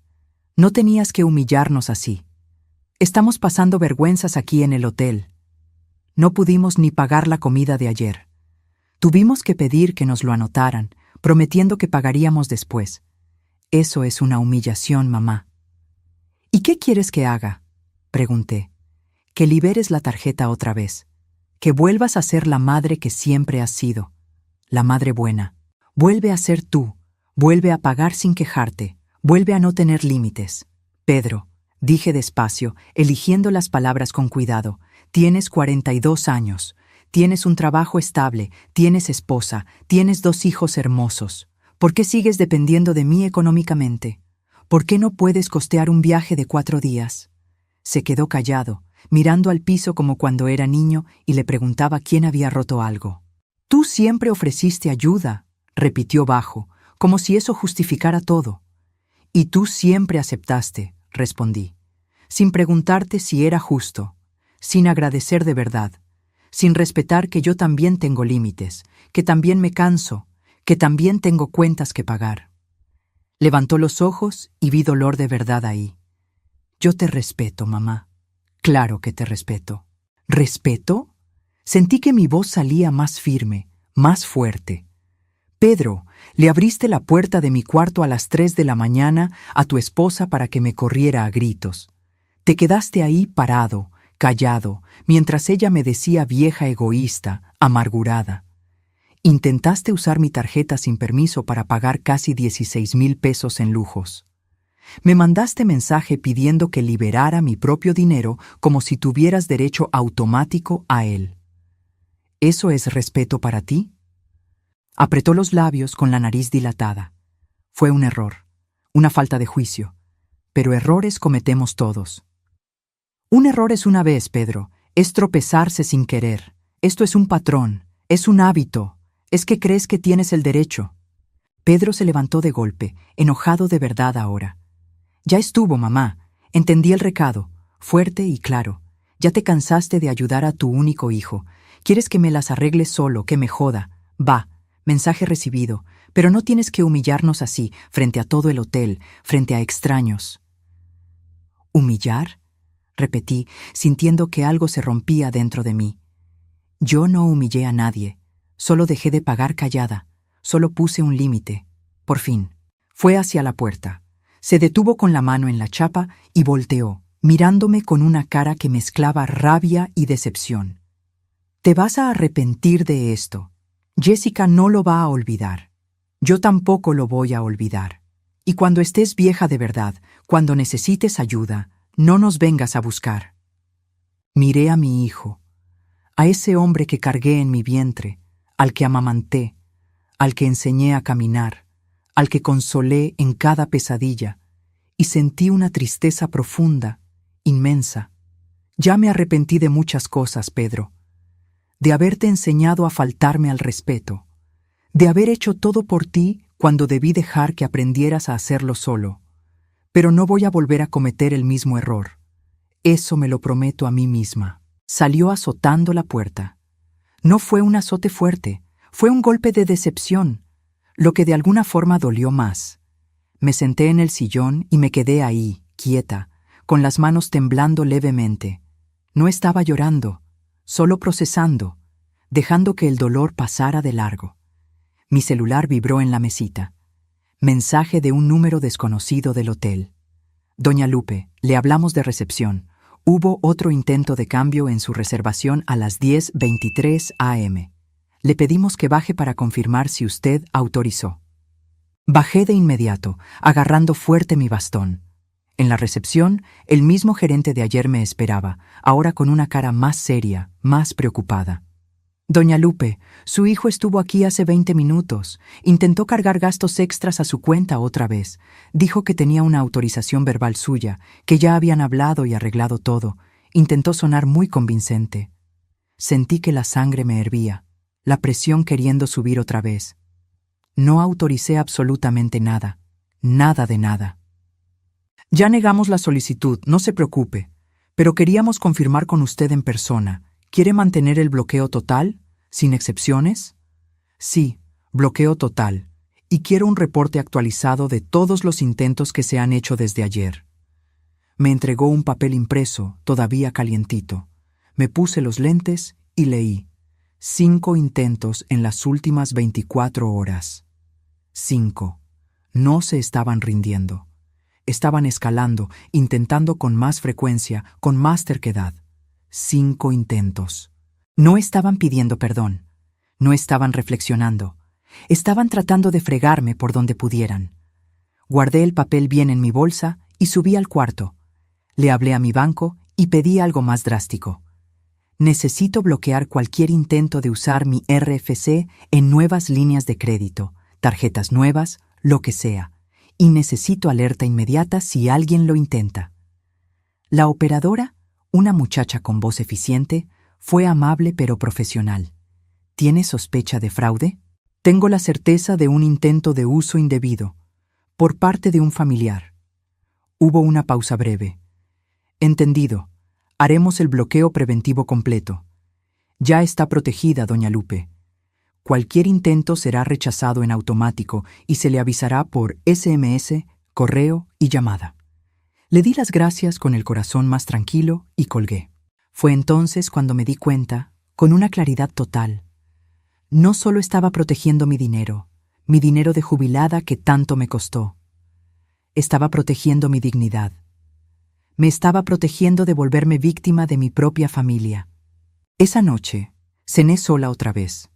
No tenías que humillarnos así. Estamos pasando vergüenzas aquí en el hotel. No pudimos ni pagar la comida de ayer. Tuvimos que pedir que nos lo anotaran, prometiendo que pagaríamos después. Eso es una humillación, mamá». «¿Y qué quieres que haga?», pregunté. «Que liberes la tarjeta otra vez. Que vuelvas a ser la madre que siempre has sido. La madre buena. Vuelve a ser tú. Vuelve a pagar sin quejarte. Vuelve a no tener límites». «Pedro», dije despacio, eligiendo las palabras con cuidado, «tienes 42 años. Tienes un trabajo estable, tienes esposa, tienes 2 hijos hermosos. ¿Por qué sigues dependiendo de mí económicamente? ¿Por qué no puedes costear un viaje de 4 días?» Se quedó callado, mirando al piso como cuando era niño y le preguntaba quién había roto algo. «Tú siempre ofreciste ayuda», repitió bajo, como si eso justificara todo. «Y tú siempre aceptaste», respondí, sin preguntarte si era justo, sin agradecer de verdad, sin respetar que yo también tengo límites, que también me canso, que también tengo cuentas que pagar». Levantó los ojos y vi dolor de verdad ahí. «Yo te respeto, mamá. Claro que te respeto». «¿Respeto?». Sentí que mi voz salía más firme, más fuerte. «Pedro, le abriste la puerta de mi cuarto a las 3 de la mañana a tu esposa para que me corriera a gritos. Te quedaste ahí parado, callado, mientras ella me decía vieja egoísta, amargurada. Intentaste usar mi tarjeta sin permiso para pagar casi 16,000 pesos en lujos. Me mandaste mensaje pidiendo que liberara mi propio dinero como si tuvieras derecho automático a él. ¿Eso es respeto para ti?». Apretó los labios con la nariz dilatada. Fue un error, una falta de juicio, pero errores cometemos todos. Un error es una vez, Pedro, es tropezarse sin querer. Esto es un patrón, es un hábito, es que crees que tienes el derecho. Pedro se levantó de golpe, enojado de verdad ahora. «Ya estuvo, mamá. Entendí el recado, fuerte y claro. Ya te cansaste de ayudar a tu único hijo. Quieres que me las arregle solo, que me joda. Va, mensaje recibido, pero no tienes que humillarnos así, frente a todo el hotel, frente a extraños». «¿Humillar?», repetí, sintiendo que algo se rompía dentro de mí. Yo no humillé a nadie, solo dejé de pagar callada, solo puse un límite. Por fin, fue hacia la puerta. Se detuvo con la mano en la chapa y volteó, mirándome con una cara que mezclaba rabia y decepción. «Te vas a arrepentir de esto. Jessica no lo va a olvidar. Yo tampoco lo voy a olvidar. Y cuando estés vieja de verdad, cuando necesites ayuda, no nos vengas a buscar». Miré a mi hijo, a ese hombre que cargué en mi vientre, al que amamanté, al que enseñé a caminar, al que consolé en cada pesadilla, y sentí una tristeza profunda, inmensa. Ya me arrepentí de muchas cosas, Pedro. De haberte enseñado a faltarme al respeto, de haber hecho todo por ti cuando debí dejar que aprendieras a hacerlo solo. Pero no voy a volver a cometer el mismo error. Eso me lo prometo a mí misma. Salió azotando la puerta. No fue un azote fuerte, fue un golpe de decepción, lo que de alguna forma dolió más. Me senté en el sillón y me quedé ahí, quieta, con las manos temblando levemente. No estaba llorando, solo procesando, dejando que el dolor pasara de largo. Mi celular vibró en la mesita. Mensaje de un número desconocido del hotel. Doña Lupe, le hablamos de recepción. Hubo otro intento de cambio en su reservación a las 10:23 am. Le pedimos que baje para confirmar si usted autorizó. Bajé de inmediato, agarrando fuerte mi bastón. En la recepción, el mismo gerente de ayer me esperaba, ahora con una cara más seria, más preocupada. Doña Lupe, su hijo estuvo aquí hace 20 minutos. Intentó cargar gastos extras a su cuenta otra vez. Dijo que tenía una autorización verbal suya, que ya habían hablado y arreglado todo. Intentó sonar muy convincente. Sentí que la sangre me hervía, la presión queriendo subir otra vez. No autoricé absolutamente nada, nada de nada. Ya negamos la solicitud, no se preocupe, pero queríamos confirmar con usted en persona. ¿Quiere mantener el bloqueo total, sin excepciones? Sí, bloqueo total, y quiero un reporte actualizado de todos los intentos que se han hecho desde ayer. Me entregó un papel impreso, todavía calientito. Me puse los lentes y leí. 5 intentos en las últimas 24 horas. 5. No se estaban rindiendo. Estaban escalando, intentando con más frecuencia, con más terquedad. 5 intentos. No estaban pidiendo perdón. No estaban reflexionando. Estaban tratando de fregarme por donde pudieran. Guardé el papel bien en mi bolsa y subí al cuarto. Le hablé a mi banco y pedí algo más drástico. Necesito bloquear cualquier intento de usar mi RFC en nuevas líneas de crédito, tarjetas nuevas, lo que sea. Y necesito alerta inmediata si alguien lo intenta. La operadora, una muchacha con voz eficiente, fue amable pero profesional. ¿Tiene sospecha de fraude? Tengo la certeza de un intento de uso indebido, por parte de un familiar. Hubo una pausa breve. Entendido. Haremos el bloqueo preventivo completo. Ya está protegida, doña Lupe. Cualquier intento será rechazado en automático y se le avisará por SMS, correo y llamada. Le di las gracias con el corazón más tranquilo y colgué. Fue entonces cuando me di cuenta, con una claridad total. No solo estaba protegiendo mi dinero de jubilada que tanto me costó. Estaba protegiendo mi dignidad. Me estaba protegiendo de volverme víctima de mi propia familia. Esa noche, cené sola otra vez.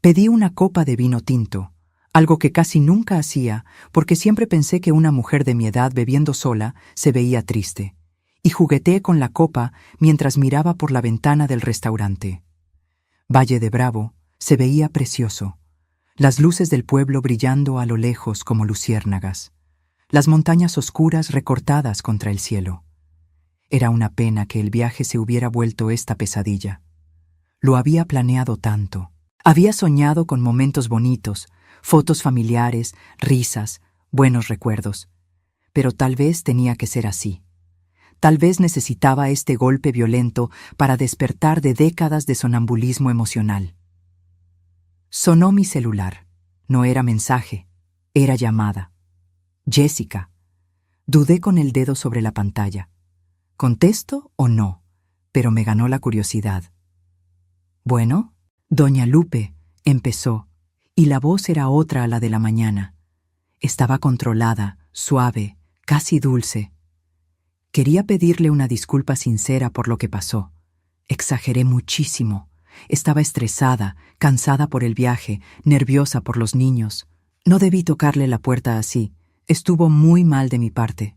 Pedí una copa de vino tinto, algo que casi nunca hacía porque siempre pensé que una mujer de mi edad bebiendo sola se veía triste, y jugueteé con la copa mientras miraba por la ventana del restaurante. Valle de Bravo se veía precioso, las luces del pueblo brillando a lo lejos como luciérnagas, las montañas oscuras recortadas contra el cielo. Era una pena que el viaje se hubiera vuelto esta pesadilla. Lo había planeado tanto. Había soñado con momentos bonitos, fotos familiares, risas, buenos recuerdos. Pero tal vez tenía que ser así. Tal vez necesitaba este golpe violento para despertar de décadas de sonambulismo emocional. Sonó mi celular. No era mensaje, era llamada. Jessica. Dudé con el dedo sobre la pantalla. ¿Contesto o no? Pero me ganó la curiosidad. Bueno, doña Lupe, empezó, y la voz era otra a la de la mañana. Estaba controlada, suave, casi dulce. Quería pedirle una disculpa sincera por lo que pasó. Exageré muchísimo. Estaba estresada, cansada por el viaje, nerviosa por los niños. No debí tocarle la puerta así. Estuvo muy mal de mi parte.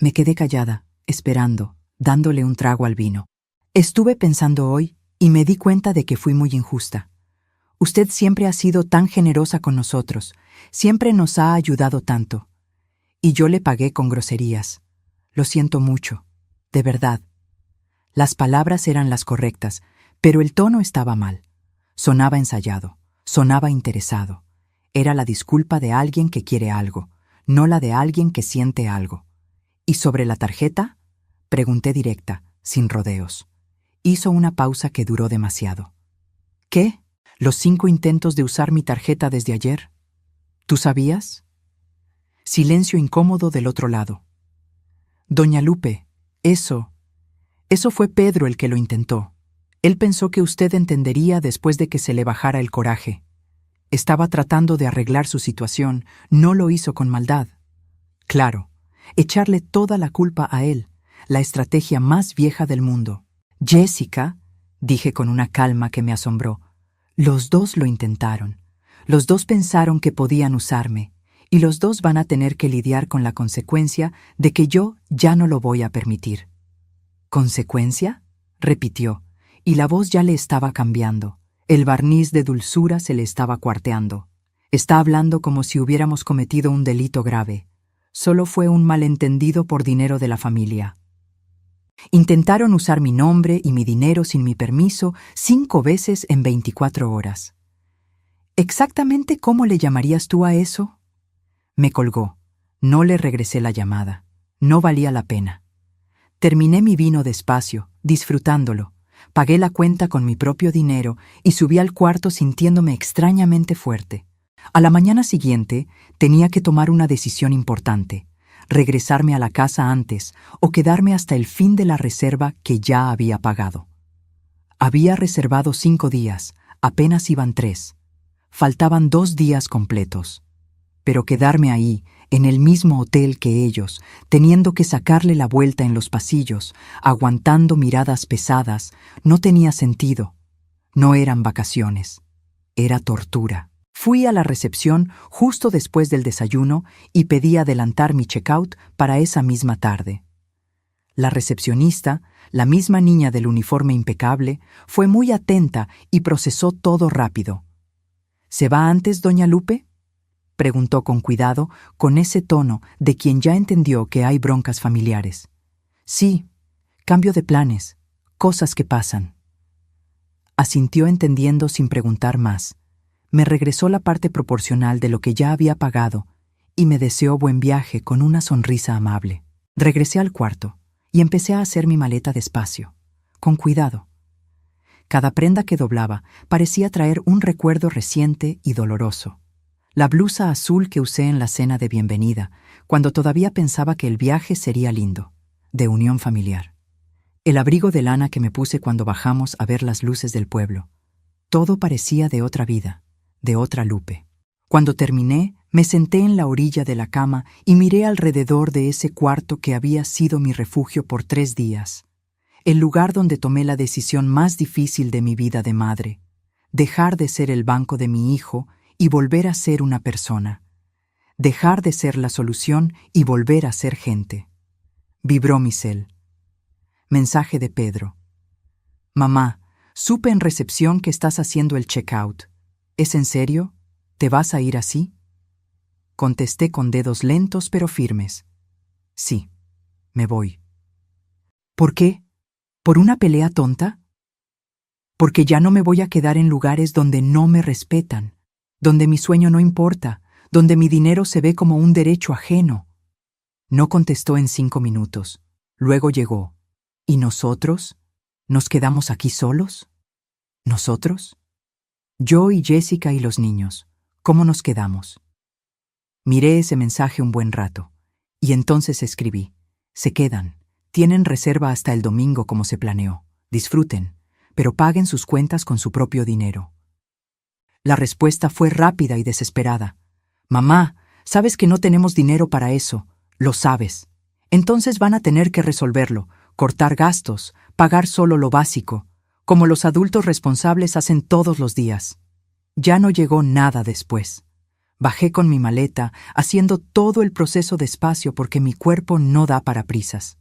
Me quedé callada, esperando, dándole un trago al vino. Estuve pensando hoy y me di cuenta de que fui muy injusta. Usted siempre ha sido tan generosa con nosotros, siempre nos ha ayudado tanto. Y yo le pagué con groserías. Lo siento mucho, de verdad. Las palabras eran las correctas, pero el tono estaba mal. Sonaba ensayado, sonaba interesado. Era la disculpa de alguien que quiere algo, no la de alguien que siente algo. ¿Y sobre la tarjeta? Pregunté directa, sin rodeos. Hizo una pausa que duró demasiado. ¿Qué? ¿Los 5 intentos de usar mi tarjeta desde ayer? ¿Tú sabías? Silencio incómodo del otro lado. Doña Lupe, eso fue Pedro el que lo intentó. Él pensó que usted entendería después de que se le bajara el coraje. Estaba tratando de arreglar su situación, no lo hizo con maldad. Claro, echarle toda la culpa a él, la estrategia más vieja del mundo. Jessica, dije con una calma que me asombró, los dos lo intentaron. Los dos pensaron que podían usarme, y los dos van a tener que lidiar con la consecuencia de que yo ya no lo voy a permitir. ¿Consecuencia?, repitió, y la voz ya le estaba cambiando. El barniz de dulzura se le estaba cuarteando. Está hablando como si hubiéramos cometido un delito grave. Solo fue un malentendido por dinero de la familia. Intentaron usar mi nombre y mi dinero sin mi permiso 5 veces en 24 horas. ¿Exactamente cómo le llamarías tú a eso? Me colgó. No le regresé la llamada. No valía la pena. Terminé mi vino despacio, disfrutándolo. Pagué la cuenta con mi propio dinero y subí al cuarto sintiéndome extrañamente fuerte. A la mañana siguiente tenía que tomar una decisión importante: regresarme a la casa antes o quedarme hasta el fin de la reserva que ya había pagado. Había reservado 5 días, apenas iban 3. Faltaban 2 días completos. Pero quedarme ahí, en el mismo hotel que ellos, teniendo que sacarle la vuelta en los pasillos, aguantando miradas pesadas, no tenía sentido. No eran vacaciones. Era tortura. Fui a la recepción justo después del desayuno y pedí adelantar mi checkout para esa misma tarde. La recepcionista, la misma niña del uniforme impecable, fue muy atenta y procesó todo rápido. ¿Se va antes, doña Lupe?, preguntó con cuidado, con ese tono de quien ya entendió que hay broncas familiares. Sí, cambio de planes, cosas que pasan. Asintió entendiendo sin preguntar más. Me regresó la parte proporcional de lo que ya había pagado y me deseó buen viaje con una sonrisa amable. Regresé al cuarto y empecé a hacer mi maleta despacio, con cuidado. Cada prenda que doblaba parecía traer un recuerdo reciente y doloroso. La blusa azul que usé en la cena de bienvenida, cuando todavía pensaba que el viaje sería lindo, de unión familiar. El abrigo de lana que me puse cuando bajamos a ver las luces del pueblo. Todo parecía de otra vida, de otra Lupe. Cuando terminé, me senté en la orilla de la cama y miré alrededor de ese cuarto que había sido mi refugio por 3 días. El lugar donde tomé la decisión más difícil de mi vida de madre: dejar de ser el banco de mi hijo y volver a ser una persona. Dejar de ser la solución y volver a ser gente. Vibró mi cel. Mensaje de Pedro. Mamá, supe en recepción que estás haciendo el checkout. ¿Es en serio? ¿Te vas a ir así? Contesté con dedos lentos pero firmes. Sí, me voy. ¿Por qué? ¿Por una pelea tonta? Porque ya no me voy a quedar en lugares donde no me respetan, donde mi sueño no importa, donde mi dinero se ve como un derecho ajeno. No contestó en 5 minutos. Luego llegó. ¿Y nosotros? ¿Nos quedamos aquí solos? ¿Nosotros? Yo y Jessica y los niños. ¿Cómo nos quedamos? Miré ese mensaje un buen rato, y entonces escribí: se quedan. Tienen reserva hasta el domingo como se planeó. Disfruten, pero paguen sus cuentas con su propio dinero. La respuesta fue rápida y desesperada. Mamá, sabes que no tenemos dinero para eso. Lo sabes. Entonces van a tener que resolverlo, cortar gastos, pagar solo lo básico, como los adultos responsables hacen todos los días. Ya no llegó nada después. Bajé con mi maleta, haciendo todo el proceso despacio porque mi cuerpo no da para prisas.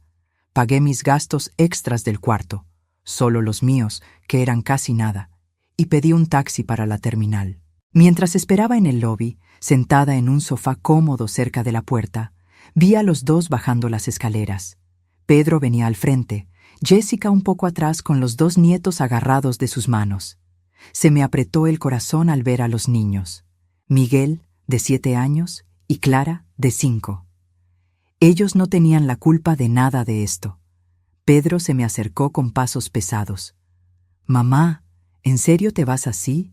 Pagué mis gastos extras del cuarto, solo los míos, que eran casi nada, y pedí un taxi para la terminal. Mientras esperaba en el lobby, sentada en un sofá cómodo cerca de la puerta, vi a los dos bajando las escaleras. Pedro venía al frente, Jessica un poco atrás con los 2 nietos agarrados de sus manos. Se me apretó el corazón al ver a los niños. Miguel, de 7 años, y Clara, de 5. Ellos no tenían la culpa de nada de esto. Pedro se me acercó con pasos pesados. Mamá, ¿en serio te vas así?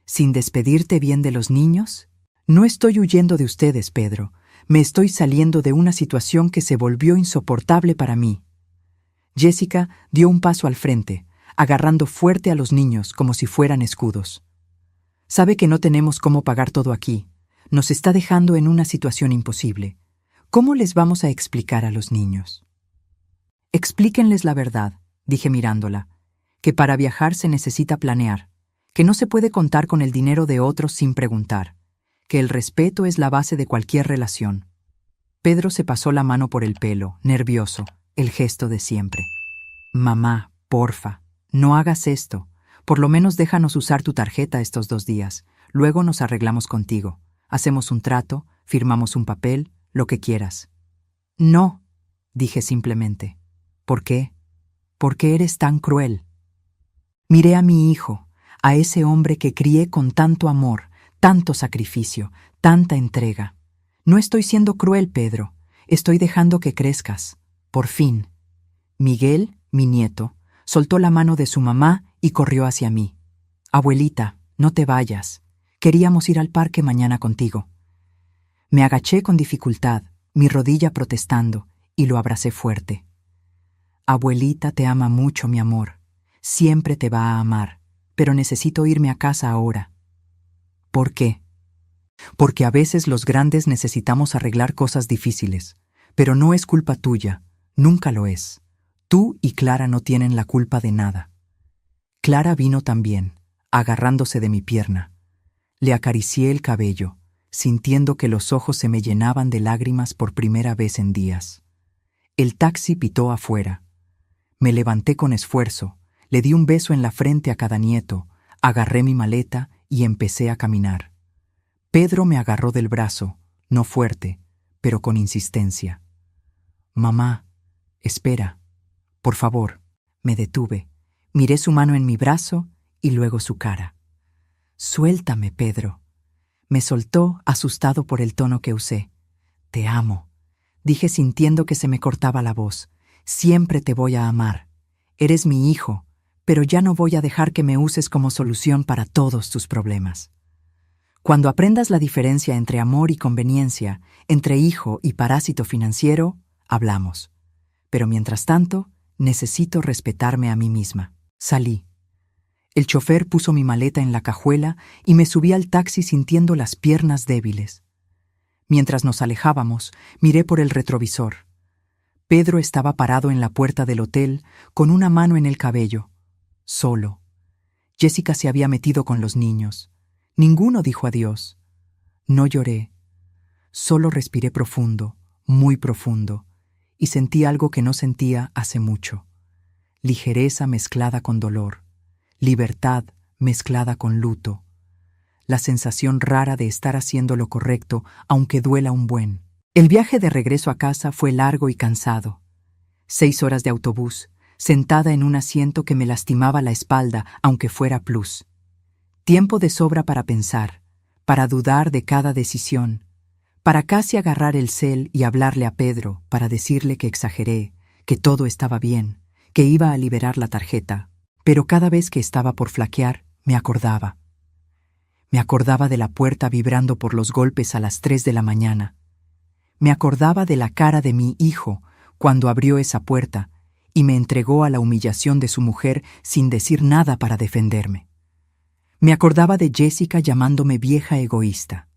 ¿Sin despedirte bien de los niños? No estoy huyendo de ustedes, Pedro. Me estoy saliendo de una situación que se volvió insoportable para mí. Jessica dio un paso al frente, agarrando fuerte a los niños como si fueran escudos. Sabe que no tenemos cómo pagar todo aquí. Nos está dejando en una situación imposible. ¿Cómo les vamos a explicar a los niños? Explíquenles la verdad, dije mirándola, que para viajar se necesita planear, que no se puede contar con el dinero de otros sin preguntar, que el respeto es la base de cualquier relación. Pedro se pasó la mano por el pelo, nervioso, el gesto de siempre. Mamá, porfa, no hagas esto. Por lo menos déjanos usar tu tarjeta estos 2 días. Luego nos arreglamos contigo. Hacemos un trato, firmamos un papel, lo que quieras. No, dije simplemente. ¿Por qué? ¿Por qué eres tan cruel? Miré a mi hijo, a ese hombre que crié con tanto amor, tanto sacrificio, tanta entrega. No estoy siendo cruel, Pedro. Estoy dejando que crezcas. Por fin. Miguel, mi nieto, soltó la mano de su mamá y corrió hacia mí. Abuelita, no te vayas. Queríamos ir al parque mañana contigo. Me agaché con dificultad, mi rodilla protestando, y lo abracé fuerte. Abuelita te ama mucho, mi amor. Siempre te va a amar, pero necesito irme a casa ahora. ¿Por qué? Porque a veces los grandes necesitamos arreglar cosas difíciles, pero no es culpa tuya, nunca lo es. Tú y Clara no tienen la culpa de nada. Clara vino también, agarrándose de mi pierna. Le acaricié el cabello, sintiendo que los ojos se me llenaban de lágrimas por primera vez en días. El taxi pitó afuera. Me levanté con esfuerzo, le di un beso en la frente a cada nieto, agarré mi maleta y empecé a caminar. Pedro me agarró del brazo, no fuerte, pero con insistencia. Mamá, espera, por favor. Me detuve, miré su mano en mi brazo y luego su cara. Suéltame, Pedro. Me soltó, asustado por el tono que usé. Te amo, dije sintiendo que se me cortaba la voz. Siempre te voy a amar. Eres mi hijo, pero ya no voy a dejar que me uses como solución para todos tus problemas. Cuando aprendas la diferencia entre amor y conveniencia, entre hijo y parásito financiero, hablamos. Pero mientras tanto, necesito respetarme a mí misma. Salí. El chofer puso mi maleta en la cajuela y me subí al taxi sintiendo las piernas débiles. Mientras nos alejábamos, miré por el retrovisor. Pedro estaba parado en la puerta del hotel, con una mano en el cabello, solo. Jessica se había metido con los niños. Ninguno dijo adiós. No lloré. Solo respiré profundo, muy profundo, y sentí algo que no sentía hace mucho. Ligereza mezclada con dolor, libertad mezclada con luto, la sensación rara de estar haciendo lo correcto aunque duela un buen. El viaje de regreso a casa fue largo y cansado. 6 horas de autobús, sentada en un asiento que me lastimaba la espalda aunque fuera plus. Tiempo de sobra para pensar, para dudar de cada decisión, para casi agarrar el cel y hablarle a Pedro para decirle que exageré, que todo estaba bien, que iba a liberar la tarjeta, pero cada vez que estaba por flaquear, me acordaba. Me acordaba de la puerta vibrando por los golpes a las 3 de la mañana. Me acordaba de la cara de mi hijo cuando abrió esa puerta y me entregó a la humillación de su mujer sin decir nada para defenderme. Me acordaba de Jessica llamándome vieja egoísta.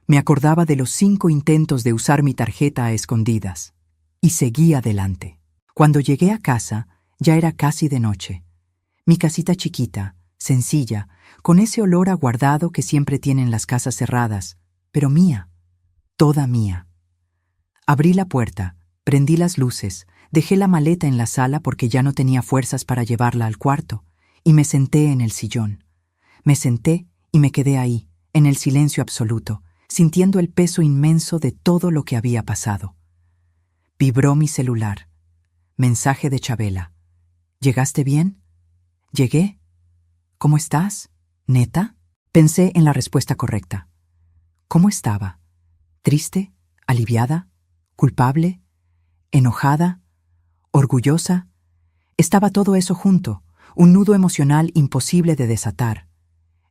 Me acordaba de los 5 intentos de usar mi tarjeta a escondidas. Y seguí adelante. Cuando llegué a casa, ya era casi de noche. Mi casita chiquita, sencilla, con ese olor a guardado que siempre tienen las casas cerradas, pero mía, toda mía. Abrí la puerta, prendí las luces, dejé la maleta en la sala porque ya no tenía fuerzas para llevarla al cuarto, y me senté en el sillón. Me senté y me quedé ahí, en el silencio absoluto, sintiendo el peso inmenso de todo lo que había pasado. Vibró mi celular. Mensaje de Chabela. ¿Llegaste bien? ¿Llegué? ¿Cómo estás? ¿Neta? Pensé en la respuesta correcta. ¿Cómo estaba? ¿Triste? ¿Aliviada? ¿Culpable? ¿Enojada? ¿Orgullosa? Estaba todo eso junto, un nudo emocional imposible de desatar.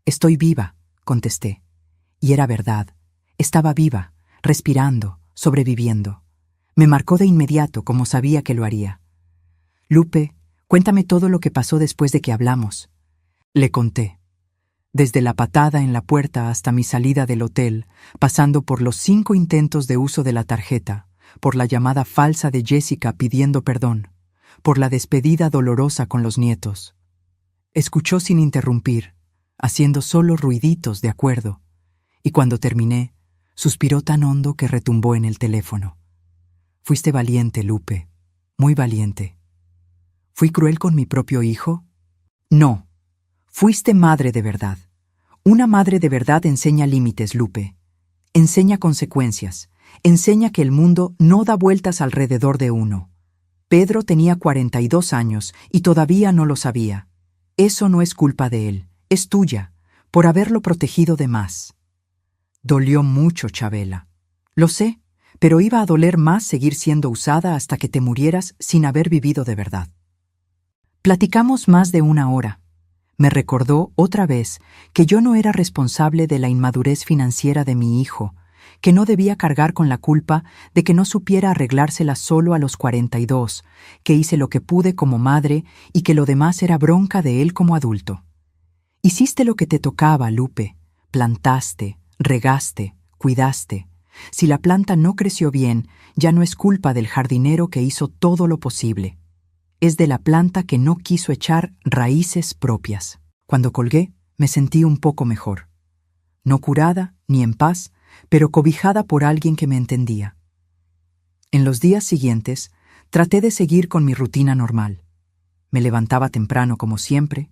Estoy viva, contesté. Y era verdad. Estaba viva, respirando, sobreviviendo. Me marcó de inmediato, como sabía que lo haría. Lupe, cuéntame todo lo que pasó después de que hablamos. Le conté. Desde la patada en la puerta hasta mi salida del hotel, pasando por los 5 intentos de uso de la tarjeta, por la llamada falsa de Jessica pidiendo perdón, por la despedida dolorosa con los nietos. Escuchó sin interrumpir, haciendo solo ruiditos de acuerdo, y cuando terminé, suspiró tan hondo que retumbó en el teléfono. Fuiste valiente, Lupe, muy valiente. ¿Fui cruel con mi propio hijo? No. Fuiste madre de verdad. Una madre de verdad enseña límites, Lupe. Enseña consecuencias. Enseña que el mundo no da vueltas alrededor de uno. Pedro tenía 42 años y todavía no lo sabía. Eso no es culpa de él, es tuya, por haberlo protegido de más. Dolió mucho, Chabela. Lo sé, pero iba a doler más seguir siendo usada hasta que te murieras sin haber vivido de verdad. Platicamos más de 1 hora. Me recordó otra vez que yo no era responsable de la inmadurez financiera de mi hijo, que no debía cargar con la culpa de que no supiera arreglársela solo a los 42, que hice lo que pude como madre y que lo demás era bronca de él como adulto. Hiciste lo que te tocaba, Lupe. Plantaste, regaste, cuidaste. Si la planta no creció bien, ya no es culpa del jardinero que hizo todo lo posible. Es de la planta que no quiso echar raíces propias. Cuando colgué, me sentí un poco mejor. No curada ni en paz, pero cobijada por alguien que me entendía. En los días siguientes, traté de seguir con mi rutina normal. Me levantaba temprano como siempre,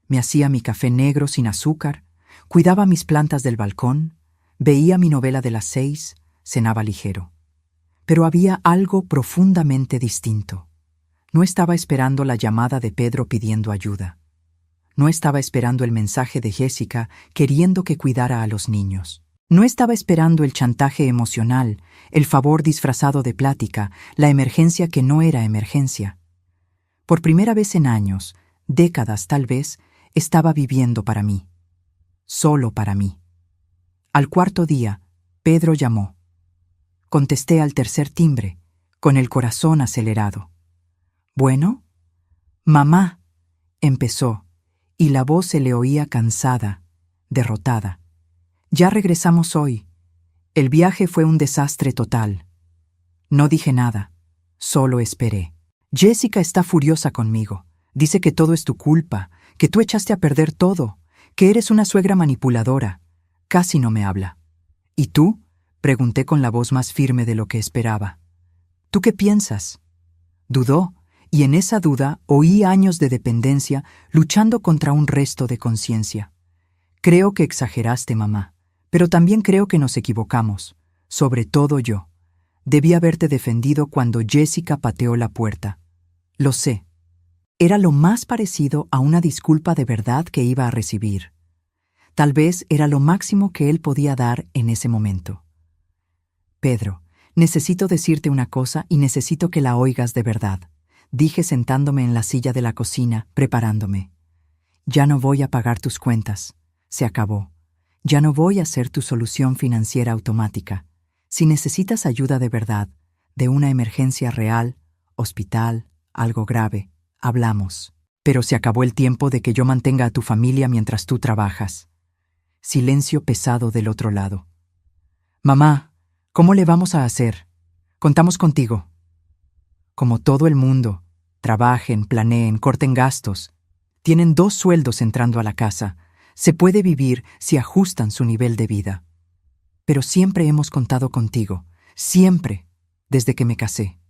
me hacía mi café negro sin azúcar, cuidaba mis plantas del balcón, veía mi novela de las 6, cenaba ligero. Pero había algo profundamente distinto. No estaba esperando la llamada de Pedro pidiendo ayuda. No estaba esperando el mensaje de Jessica queriendo que cuidara a los niños. No estaba esperando el chantaje emocional, el favor disfrazado de plática, la emergencia que no era emergencia. Por primera vez en años, décadas tal vez, estaba viviendo para mí. Solo para mí. Al 4.º día, Pedro llamó. Contesté al 3er timbre, con el corazón acelerado. ¿Bueno? Mamá, empezó, y la voz se le oía cansada, derrotada. Ya regresamos hoy. El viaje fue un desastre total. No dije nada, solo esperé. Jessica está furiosa conmigo. Dice que todo es tu culpa, que tú echaste a perder todo, que eres una suegra manipuladora. Casi no me habla. ¿Y tú? Pregunté con la voz más firme de lo que esperaba. ¿Tú qué piensas? Dudó. Y en esa duda oí años de dependencia luchando contra un resto de conciencia. Creo que exageraste, mamá, pero también creo que nos equivocamos, sobre todo yo. Debí haberte defendido cuando Jessica pateó la puerta. Lo sé. Era lo más parecido a una disculpa de verdad que iba a recibir. Tal vez era lo máximo que él podía dar en ese momento. Pedro, necesito decirte una cosa y necesito que la oigas de verdad. Dije sentándome en la silla de la cocina, preparándome. Ya no voy a pagar tus cuentas. Se acabó. Ya no voy a ser tu solución financiera automática. Si necesitas ayuda de verdad, de una emergencia real, hospital, algo grave, hablamos. Pero se acabó el tiempo de que yo mantenga a tu familia mientras tú trabajas. Silencio pesado del otro lado. Mamá, ¿cómo le vamos a hacer? Contamos contigo. Como todo el mundo, trabajen, planeen, corten gastos. Tienen 2 sueldos entrando a la casa. Se puede vivir si ajustan su nivel de vida. Pero siempre hemos contado contigo. Siempre, desde que me casé.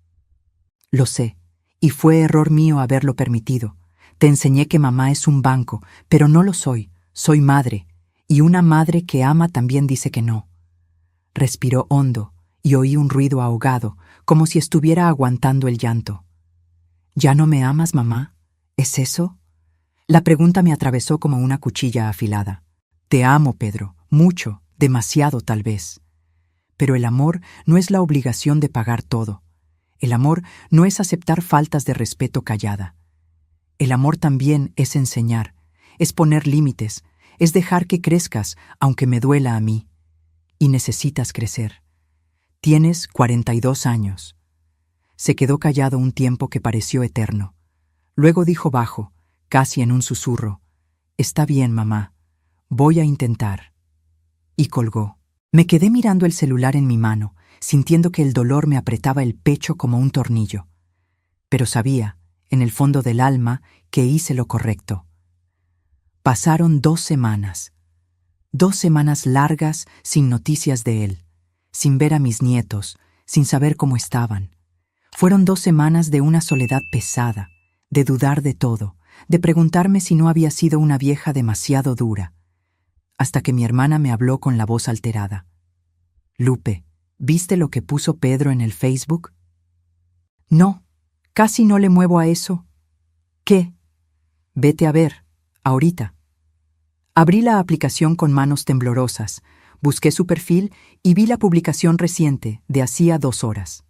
Lo sé, y fue error mío haberlo permitido. Te enseñé que mamá es un banco, pero no lo soy. Soy madre, y una madre que ama también dice que no. Respiró hondo y oí un ruido ahogado, como si estuviera aguantando el llanto. ¿Ya no me amas, mamá? ¿Es eso? La pregunta me atravesó como una cuchilla afilada. Te amo, Pedro, mucho, demasiado tal vez. Pero el amor no es la obligación de pagar todo. El amor no es aceptar faltas de respeto callada. El amor también es enseñar, es poner límites, es dejar que crezcas, aunque me duela a mí. Y necesitas crecer. Tienes 42 años. Se quedó callado un tiempo que pareció eterno. Luego dijo bajo, casi en un susurro, «Está bien, mamá. Voy a intentar. Y colgó. Me quedé mirando el celular en mi mano, sintiendo que el dolor me apretaba el pecho como un tornillo. Pero sabía, en el fondo del alma, que hice lo correcto. Pasaron 2 semanas. 2 semanas largas sin noticias de él, sin ver a mis nietos, sin saber cómo estaban. Fueron 2 semanas de una soledad pesada, de dudar de todo, de preguntarme si no había sido una vieja demasiado dura. Hasta que mi hermana me habló con la voz alterada. «Lupe, ¿viste lo que puso Pedro en el Facebook?» «No, casi no le muevo a eso». «¿Qué?» «Vete a ver, ahorita». Abrí la aplicación con manos temblorosas, busqué su perfil y vi la publicación reciente de hacía 2 horas.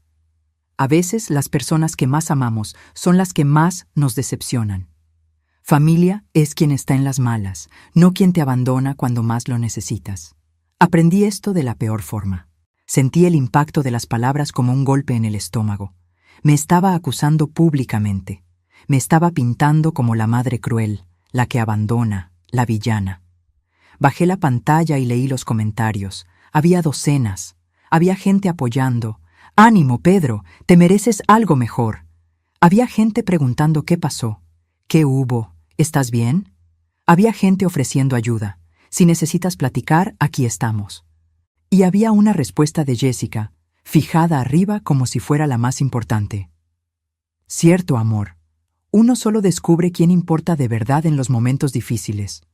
A veces las personas que más amamos son las que más nos decepcionan. Familia es quien está en las malas, no quien te abandona cuando más lo necesitas. Aprendí esto de la peor forma. Sentí el impacto de las palabras como un golpe en el estómago. Me estaba acusando públicamente. Me estaba pintando como la madre cruel, la que abandona, la villana. Bajé la pantalla y leí los comentarios. Había docenas. Había gente apoyando. «Ánimo, Pedro, te mereces algo mejor». Había gente preguntando qué pasó. ¿Qué hubo? ¿Estás bien? Había gente ofreciendo ayuda. Si necesitas platicar, aquí estamos. Y había una respuesta de Jessica, fijada arriba como si fuera la más importante. Cierto, amor. Uno solo descubre quién importa de verdad en los momentos difíciles.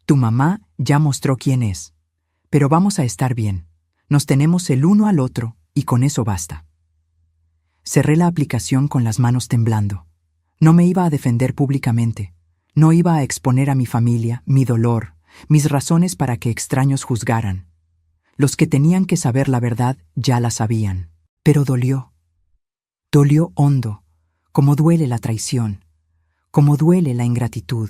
Tu mamá ya mostró quién es. Pero vamos a estar bien. Nos tenemos el uno al otro y con eso basta. Cerré la aplicación con las manos temblando. No me iba a defender públicamente. No iba a exponer a mi familia, mi dolor, mis razones para que extraños juzgaran. Los que tenían que saber la verdad ya la sabían. Pero dolió. Dolió hondo, como duele la traición, como duele la ingratitud.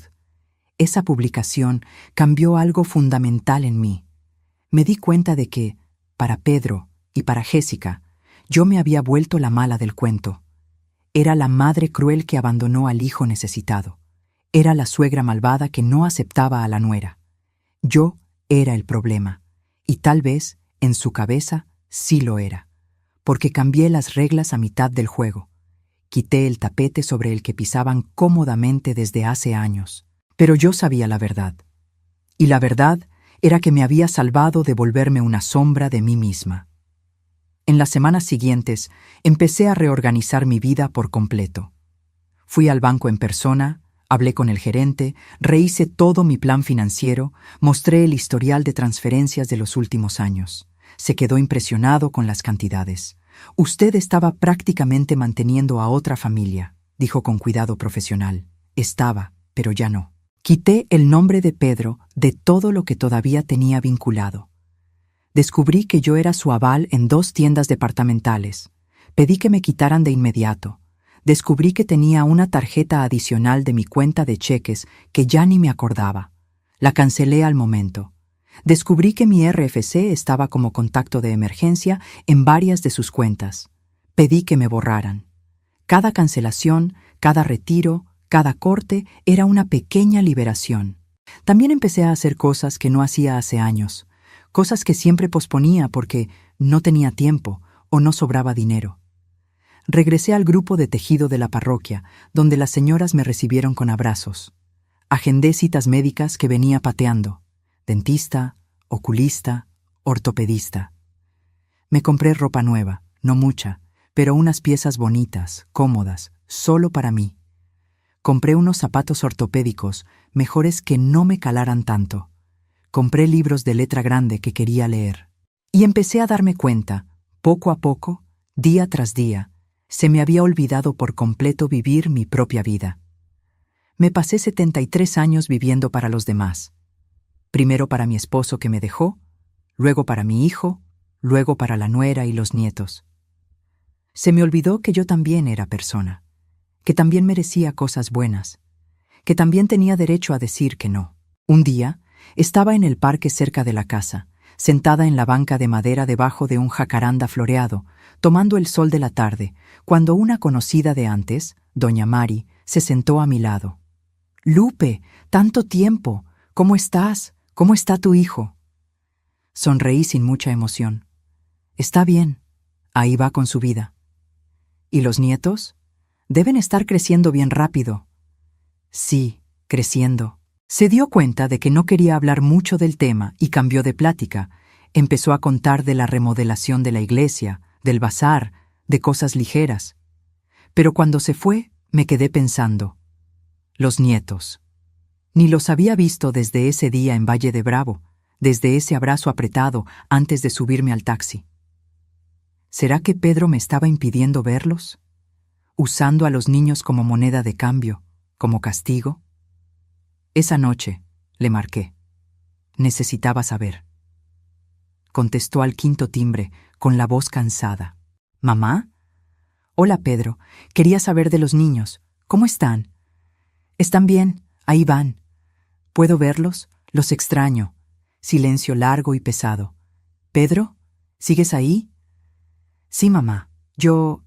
Esa publicación cambió algo fundamental en mí. Me di cuenta de que, para Pedro y para Jessica, yo me había vuelto la mala del cuento. Era la madre cruel que abandonó al hijo necesitado. Era la suegra malvada que no aceptaba a la nuera. Yo era el problema, y tal vez, en su cabeza, sí lo era, porque cambié las reglas a mitad del juego. Quité el tapete sobre el que pisaban cómodamente desde hace años. Pero yo sabía la verdad. Y la verdad era que me había salvado de volverme una sombra de mí misma. En las semanas siguientes, empecé a reorganizar mi vida por completo. Fui al banco en persona, hablé con el gerente, rehice todo mi plan financiero, mostré el historial de transferencias de los últimos años. Se quedó impresionado con las cantidades. «Usted estaba prácticamente manteniendo a otra familia», dijo con cuidado profesional. Estaba, pero ya no. Quité el nombre de Pedro de todo lo que todavía tenía vinculado. Descubrí que yo era su aval en 2 tiendas departamentales. Pedí que me quitaran de inmediato. Descubrí que tenía una tarjeta adicional de mi cuenta de cheques que ya ni me acordaba. La cancelé al momento. Descubrí que mi RFC estaba como contacto de emergencia en varias de sus cuentas. Pedí que me borraran. Cada cancelación, cada retiro, cada corte era una pequeña liberación. También empecé a hacer cosas que no hacía hace años. Cosas que siempre posponía porque no tenía tiempo o no sobraba dinero. Regresé al grupo de tejido de la parroquia, donde las señoras me recibieron con abrazos. Agendé citas médicas que venía pateando: dentista, oculista, ortopedista. Me compré ropa nueva, no mucha, pero unas piezas bonitas, cómodas, solo para mí. Compré unos zapatos ortopédicos, mejores que no me calaran tanto. Compré libros de letra grande que quería leer. Y empecé a darme cuenta, poco a poco, día tras día, se me había olvidado por completo vivir mi propia vida. Me pasé 73 años viviendo para los demás. Primero para mi esposo que me dejó, luego para mi hijo, luego para la nuera y los nietos. Se me olvidó que yo también era persona, que también merecía cosas buenas, que también tenía derecho a decir que no. Un día, estaba en el parque cerca de la casa, sentada en la banca de madera debajo de un jacaranda floreado, tomando el sol de la tarde, cuando una conocida de antes, doña Mari, se sentó a mi lado. «Lupe, tanto tiempo. ¿Cómo estás? ¿Cómo está tu hijo? Sonreí sin mucha emoción. Está bien. Ahí va con su vida. ¿Y los nietos? Deben estar creciendo bien rápido. Sí, creciendo. Se dio cuenta de que no quería hablar mucho del tema y cambió de plática. Empezó a contar de la remodelación de la iglesia, del bazar, de cosas ligeras. Pero cuando se fue, me quedé pensando. Los nietos. Ni los había visto desde ese día en Valle de Bravo, desde ese abrazo apretado antes de subirme al taxi. ¿Será que Pedro me estaba impidiendo verlos? ¿Usando a los niños como moneda de cambio, como castigo? Esa noche le marqué. Necesitaba saber. Contestó al quinto timbre, con la voz cansada. ¿Mamá? Hola, Pedro. Quería saber de los niños. ¿Cómo están? Están bien. Ahí van. ¿Puedo verlos? Los extraño. Silencio largo y pesado. ¿Pedro? ¿Sigues ahí? Sí, mamá. Yo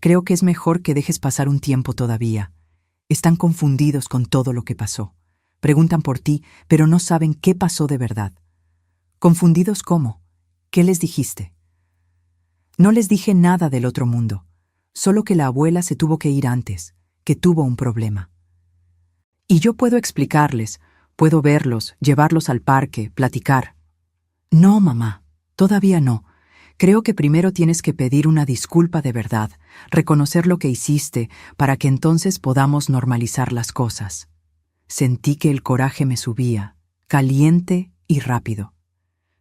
creo que es mejor que dejes pasar un tiempo todavía. Están confundidos con todo lo que pasó. Preguntan por ti, pero no saben qué pasó de verdad. ¿Confundidos cómo? ¿Qué les dijiste? No les dije nada del otro mundo, solo que la abuela se tuvo que ir antes, que tuvo un problema. Y yo puedo explicarles, puedo verlos, llevarlos al parque, platicar. No, mamá, todavía no. Creo que primero tienes que pedir una disculpa de verdad, reconocer lo que hiciste, para que entonces podamos normalizar las cosas. Sentí que el coraje me subía, caliente y rápido.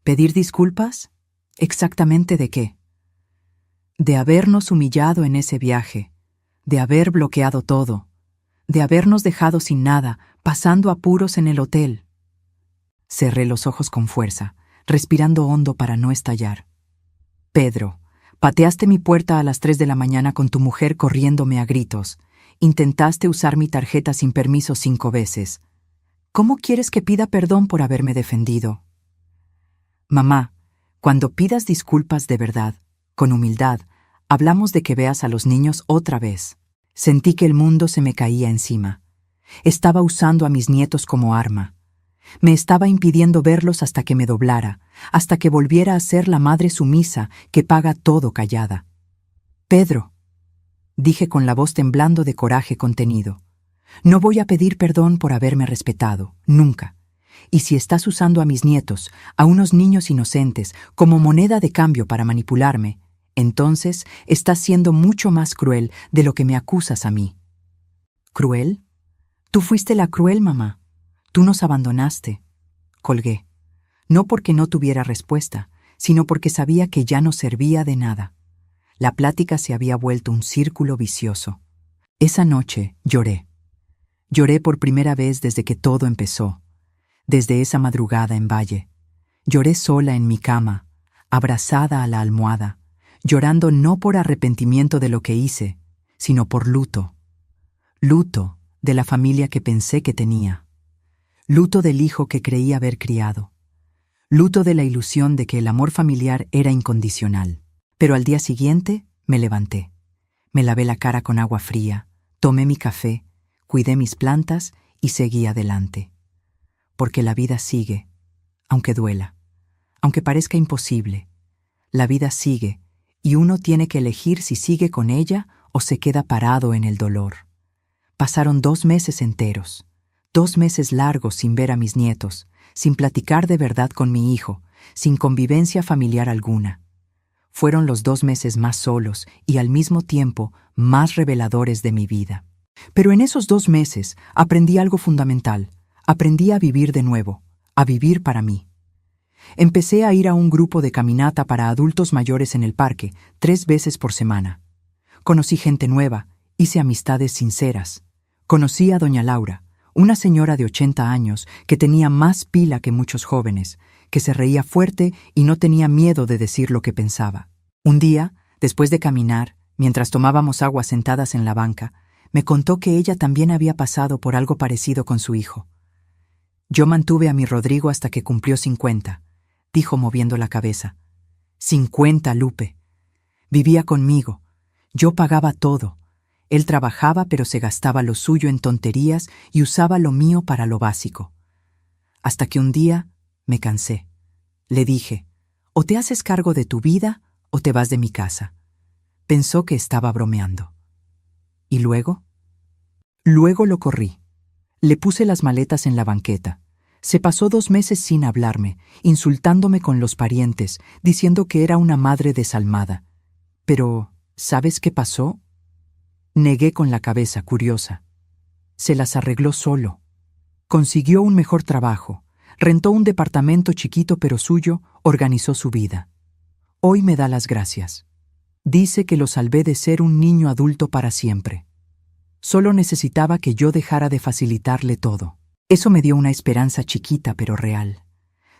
¿Pedir disculpas? ¿Exactamente de qué? De habernos humillado en ese viaje, de haber bloqueado todo, de habernos dejado sin nada, pasando apuros en el hotel. Cerré los ojos con fuerza, respirando hondo para no estallar. Pedro, pateaste mi puerta a las 3 de la mañana con tu mujer corriéndome a gritos. Intentaste usar mi tarjeta sin permiso 5 veces. ¿Cómo quieres que pida perdón por haberme defendido? Mamá, cuando pidas disculpas de verdad, con humildad, hablamos de que veas a los niños otra vez. Sentí que el mundo se me caía encima. Estaba usando a mis nietos como arma. Me estaba impidiendo verlos hasta que me doblara, hasta que volviera a ser la madre sumisa que paga todo callada. Pedro, dije con la voz temblando de coraje contenido, no voy a pedir perdón por haberme respetado, nunca. Y si estás usando a mis nietos, a unos niños inocentes, como moneda de cambio para manipularme, entonces estás siendo mucho más cruel de lo que me acusas a mí. ¿Cruel? Tú fuiste la cruel, mamá. Tú nos abandonaste. Colgué. No porque no tuviera respuesta, sino porque sabía que ya no servía de nada. La plática se había vuelto un círculo vicioso. Esa noche lloré. Lloré por primera vez desde que todo empezó. Desde esa madrugada en Valle. Lloré sola en mi cama, abrazada a la almohada, llorando no por arrepentimiento de lo que hice, sino por luto. Luto de la familia que pensé que tenía. Luto del hijo que creí haber criado. Luto de la ilusión de que el amor familiar era incondicional. Pero al día siguiente me levanté. Me lavé la cara con agua fría, tomé mi café, cuidé mis plantas y seguí adelante. Porque la vida sigue, aunque duela, aunque parezca imposible. La vida sigue y uno tiene que elegir si sigue con ella o se queda parado en el dolor. Pasaron 2 meses enteros, 2 meses largos sin ver a mis nietos, sin platicar de verdad con mi hijo, sin convivencia familiar alguna. Fueron los 2 meses más solos y al mismo tiempo más reveladores de mi vida. Pero en esos 2 meses aprendí algo fundamental. Aprendí a vivir de nuevo, a vivir para mí. Empecé a ir a un grupo de caminata para adultos mayores en el parque, 3 veces por semana. Conocí gente nueva, hice amistades sinceras. Conocí a doña Laura, una señora de 80 años que tenía más pila que muchos jóvenes, que se reía fuerte y no tenía miedo de decir lo que pensaba. Un día, después de caminar, mientras tomábamos agua sentadas en la banca, me contó que ella también había pasado por algo parecido con su hijo. Yo mantuve a mi Rodrigo hasta que cumplió 50, dijo moviendo la cabeza. 50, Lupe. Vivía conmigo. Yo pagaba todo. Él trabajaba pero se gastaba lo suyo en tonterías y usaba lo mío para lo básico. Hasta que un día Me cansé. Le dije, o te haces cargo de tu vida o te vas de mi casa. Pensó que estaba bromeando. ¿Y luego? Luego lo corrí. Le puse las maletas en la banqueta. Se pasó 2 meses sin hablarme, insultándome con los parientes, diciendo que era una madre desalmada. Pero, ¿sabes qué pasó? Negué con la cabeza, curiosa. Se las arregló solo. Consiguió un mejor trabajo, rentó un departamento chiquito pero suyo, organizó su vida. Hoy me da las gracias. Dice que lo salvé de ser un niño adulto para siempre. Solo necesitaba que yo dejara de facilitarle todo. Eso me dio una esperanza chiquita pero real.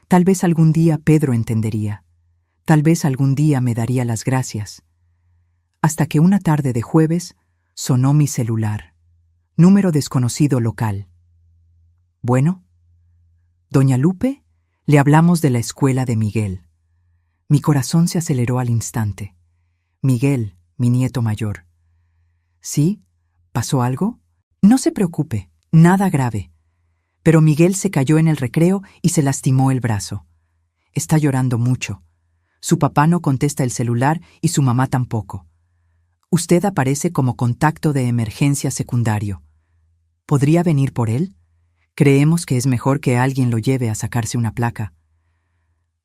Tal vez algún día Pedro entendería. Tal vez algún día me daría las gracias. Hasta que una tarde de jueves sonó mi celular. Número desconocido local. Bueno, doña Lupe, le hablamos de la escuela de Miguel. Mi corazón se aceleró al instante. Miguel, mi nieto mayor. ¿Sí? ¿Pasó algo? No se preocupe, nada grave. Pero Miguel se cayó en el recreo y se lastimó el brazo. Está llorando mucho. Su papá no contesta el celular y su mamá tampoco. Usted aparece como contacto de emergencia secundario. ¿Podría venir por él? Creemos que es mejor que alguien lo lleve a sacarse una placa.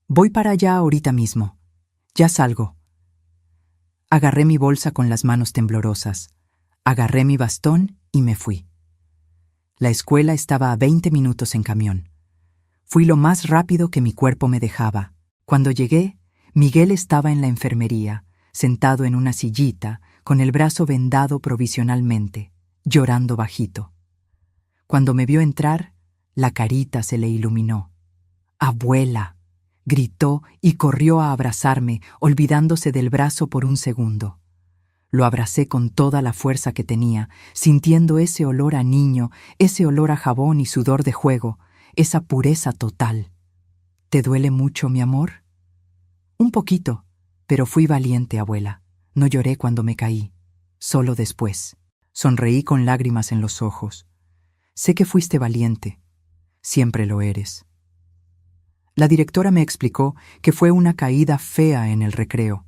Voy para allá ahorita mismo. Ya salgo. Agarré mi bolsa con las manos temblorosas. Agarré mi bastón y me fui. La escuela estaba a 20 minutos en camión. Fui lo más rápido que mi cuerpo me dejaba. Cuando llegué, Miguel estaba en la enfermería, sentado en una sillita, con el brazo vendado provisionalmente, llorando bajito. Cuando me vio entrar, la carita se le iluminó. ¡Abuela!, gritó y corrió a abrazarme, olvidándose del brazo por un segundo. Lo abracé con toda la fuerza que tenía, sintiendo ese olor a niño, ese olor a jabón y sudor de juego, esa pureza total. ¿Te duele mucho, mi amor? Un poquito, pero fui valiente, abuela. No lloré cuando me caí, solo después. Sonreí con lágrimas en los ojos. Sé que fuiste valiente. Siempre lo eres. La directora me explicó que fue una caída fea en el recreo,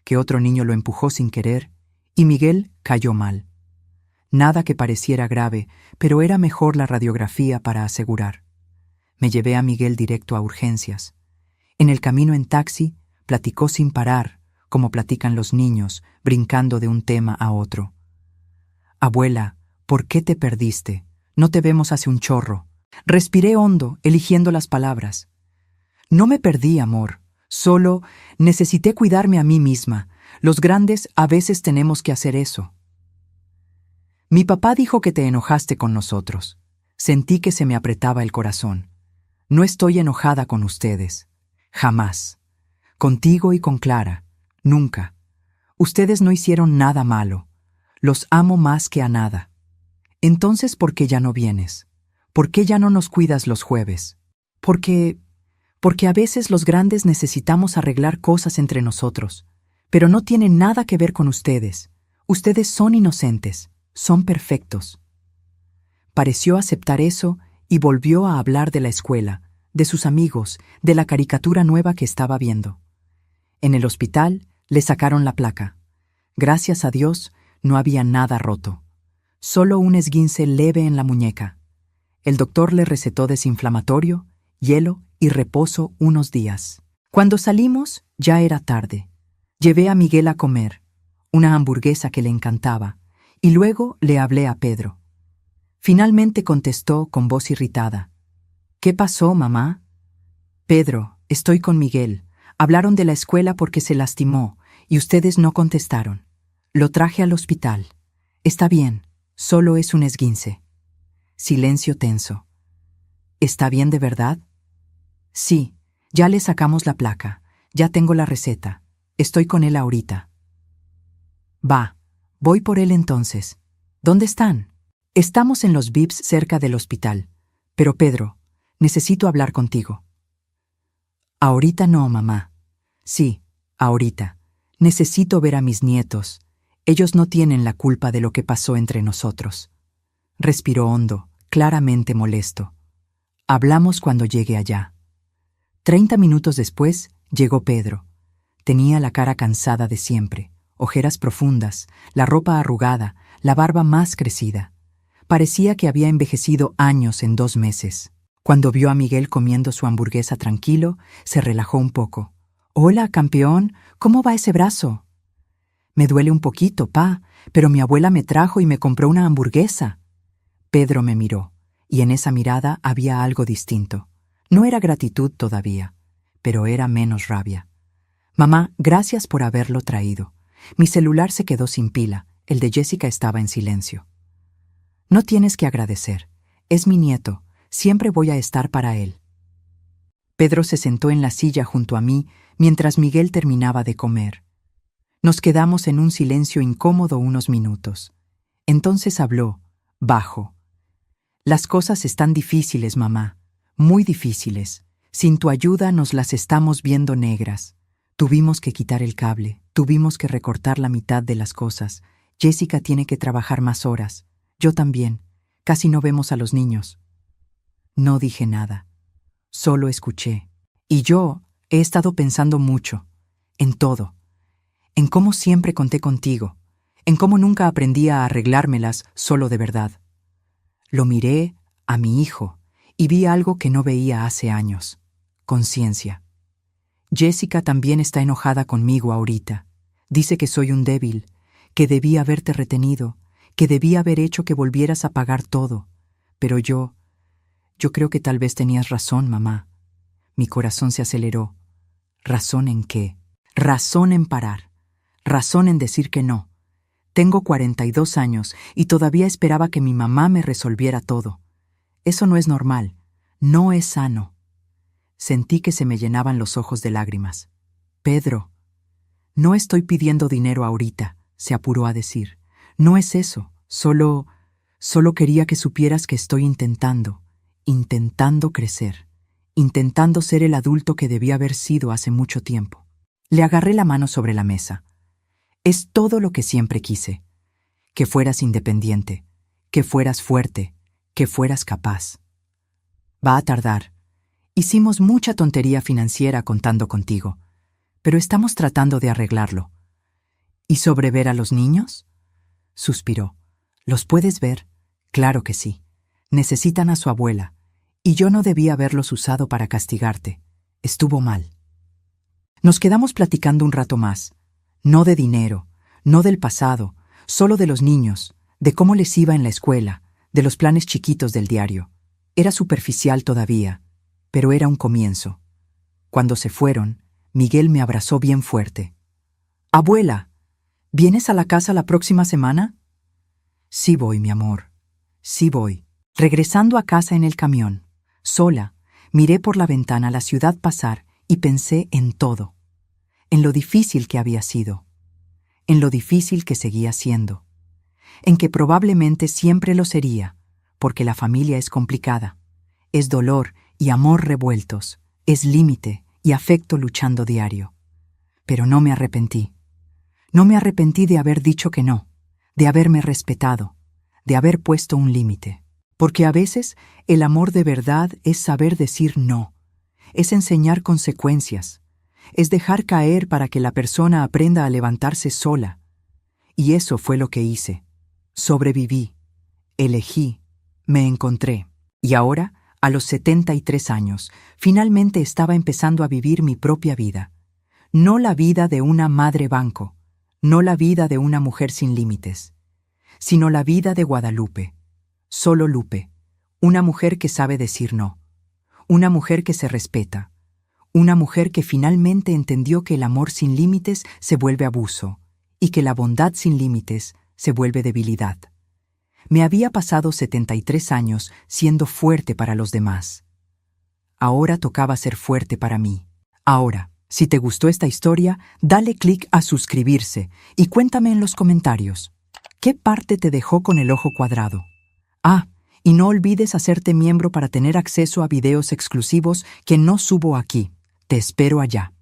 que otro niño lo empujó sin querer y Miguel cayó mal. Nada que pareciera grave, pero era mejor la radiografía para asegurar. Me llevé a Miguel directo a urgencias. En el camino en taxi, platicó sin parar, como platican los niños, brincando de un tema a otro. Abuela, ¿por qué te perdiste? No te vemos hace un chorro. Respiré hondo, eligiendo las palabras. No me perdí, amor. Solo necesité cuidarme a mí misma. Los grandes a veces tenemos que hacer eso. Mi papá dijo que te enojaste con nosotros. Sentí que se me apretaba el corazón. No estoy enojada con ustedes. Jamás. Contigo y con Clara. Nunca. Ustedes no hicieron nada malo. Los amo más que a nada. Entonces, ¿por qué ya no vienes? ¿Por qué ya no nos cuidas los jueves? Porque a veces los grandes necesitamos arreglar cosas entre nosotros. Pero no tiene nada que ver con ustedes. Ustedes son inocentes, son perfectos. Pareció aceptar eso y volvió a hablar de la escuela, de sus amigos, de la caricatura nueva que estaba viendo. En el hospital le sacaron la placa. Gracias a Dios, no había nada roto. Solo un esguince leve en la muñeca. El doctor le recetó desinflamatorio, hielo y reposo unos días. Cuando salimos, ya era tarde. Llevé a Miguel a comer, una hamburguesa que le encantaba, y luego le hablé a Pedro. Finalmente contestó con voz irritada. ¿Qué pasó, mamá? Pedro, estoy con Miguel. Hablaron de la escuela porque se lastimó, y ustedes no contestaron. Lo traje al hospital. Está bien, solo es un esguince. Silencio tenso. ¿Está bien de verdad? Sí, ya le sacamos la placa, ya tengo la receta. Estoy con él ahorita. Va, voy por él entonces. ¿Dónde están? Estamos en los VIPs cerca del hospital. Pero Pedro, necesito hablar contigo. Ahorita no, mamá. Sí, ahorita. Necesito ver a mis nietos. Ellos no tienen la culpa de lo que pasó entre nosotros. Respiró hondo, claramente molesto. Hablamos cuando llegue allá. 30 minutos después llegó Pedro. Tenía la cara cansada de siempre, ojeras profundas, la ropa arrugada, la barba más crecida. Parecía que había envejecido años en 2 meses. Cuando vio a Miguel comiendo su hamburguesa tranquilo, se relajó un poco. «Hola, campeón, ¿cómo va ese brazo?» «Me duele un poquito, pa, pero mi abuela me trajo y me compró una hamburguesa». Pedro me miró, y en esa mirada había algo distinto. No era gratitud todavía, pero era menos rabia. «Mamá, gracias por haberlo traído. Mi celular se quedó sin pila, el de Jessica estaba en silencio». «No tienes que agradecer. Es mi nieto. Siempre voy a estar para él». Pedro se sentó en la silla junto a mí mientras Miguel terminaba de comer. Nos quedamos en un silencio incómodo unos minutos. Entonces habló, bajo. «Las cosas están difíciles, mamá. Muy difíciles. Sin tu ayuda nos las estamos viendo negras. Tuvimos que quitar el cable, tuvimos que recortar la mitad de las cosas. Jessica tiene que trabajar más horas. Yo también. Casi no vemos a los niños». No dije nada. Solo escuché. Y yo he estado pensando mucho. En todo. En cómo siempre conté contigo. En cómo nunca aprendí a arreglármelas solo de verdad. Lo miré a mi hijo y vi algo que no veía hace años. Conciencia. Jessica también está enojada conmigo ahorita. Dice que soy un débil, que debí haberte retenido, que debí haber hecho que volvieras a pagar todo. Pero yo creo que tal vez tenías razón, mamá. Mi corazón se aceleró. ¿Razón en qué? Razón en parar. Razón en decir que no. Tengo 42 años y todavía esperaba que mi mamá me resolviera todo. Eso no es normal. No es sano. Sentí que se me llenaban los ojos de lágrimas. «Pedro, no estoy pidiendo dinero ahorita», se apuró a decir. «No es eso. Solo quería que supieras que estoy intentando crecer, intentando ser el adulto que debí haber sido hace mucho tiempo». Le agarré la mano sobre la mesa. «Es todo lo que siempre quise. Que fueras independiente, que fueras fuerte, que fueras capaz. Va a tardar. Hicimos mucha tontería financiera contando contigo, pero estamos tratando de arreglarlo». «¿Y sobre ver a los niños?», suspiró. «¿Los puedes ver? Claro que sí. Necesitan a su abuela, y yo no debía haberlos usado para castigarte. Estuvo mal». Nos quedamos platicando un rato más. No de dinero, no del pasado, solo de los niños, de cómo les iba en la escuela, de los planes chiquitos del diario. Era superficial todavía, pero era un comienzo. Cuando se fueron, Miguel me abrazó bien fuerte. «Abuela, ¿vienes a la casa la próxima semana?» «Sí voy, mi amor. Sí voy». Regresando a casa en el camión, sola, miré por la ventana la ciudad pasar y pensé en todo. En lo difícil que había sido. En lo difícil que seguía siendo. En que probablemente siempre lo sería, porque la familia es complicada. Es dolor y amor revueltos. Es límite y afecto luchando diario. Pero no me arrepentí. No me arrepentí de haber dicho que no, de haberme respetado, de haber puesto un límite. Porque a veces el amor de verdad es saber decir no, es enseñar consecuencias, es dejar caer para que la persona aprenda a levantarse sola. Y eso fue lo que hice. Sobreviví, elegí, me encontré. Y ahora, a los 73 años, finalmente estaba empezando a vivir mi propia vida. No la vida de una madre banco, no la vida de una mujer sin límites, sino la vida de Guadalupe. Solo Lupe, una mujer que sabe decir no, una mujer que se respeta, una mujer que finalmente entendió que el amor sin límites se vuelve abuso y que la bondad sin límites se vuelve debilidad. Me había pasado 73 años siendo fuerte para los demás. Ahora tocaba ser fuerte para mí. Ahora, si te gustó esta historia, dale clic a suscribirse y cuéntame en los comentarios. ¿Qué parte te dejó con el ojo cuadrado? Ah, y no olvides hacerte miembro para tener acceso a videos exclusivos que no subo aquí. Te espero allá.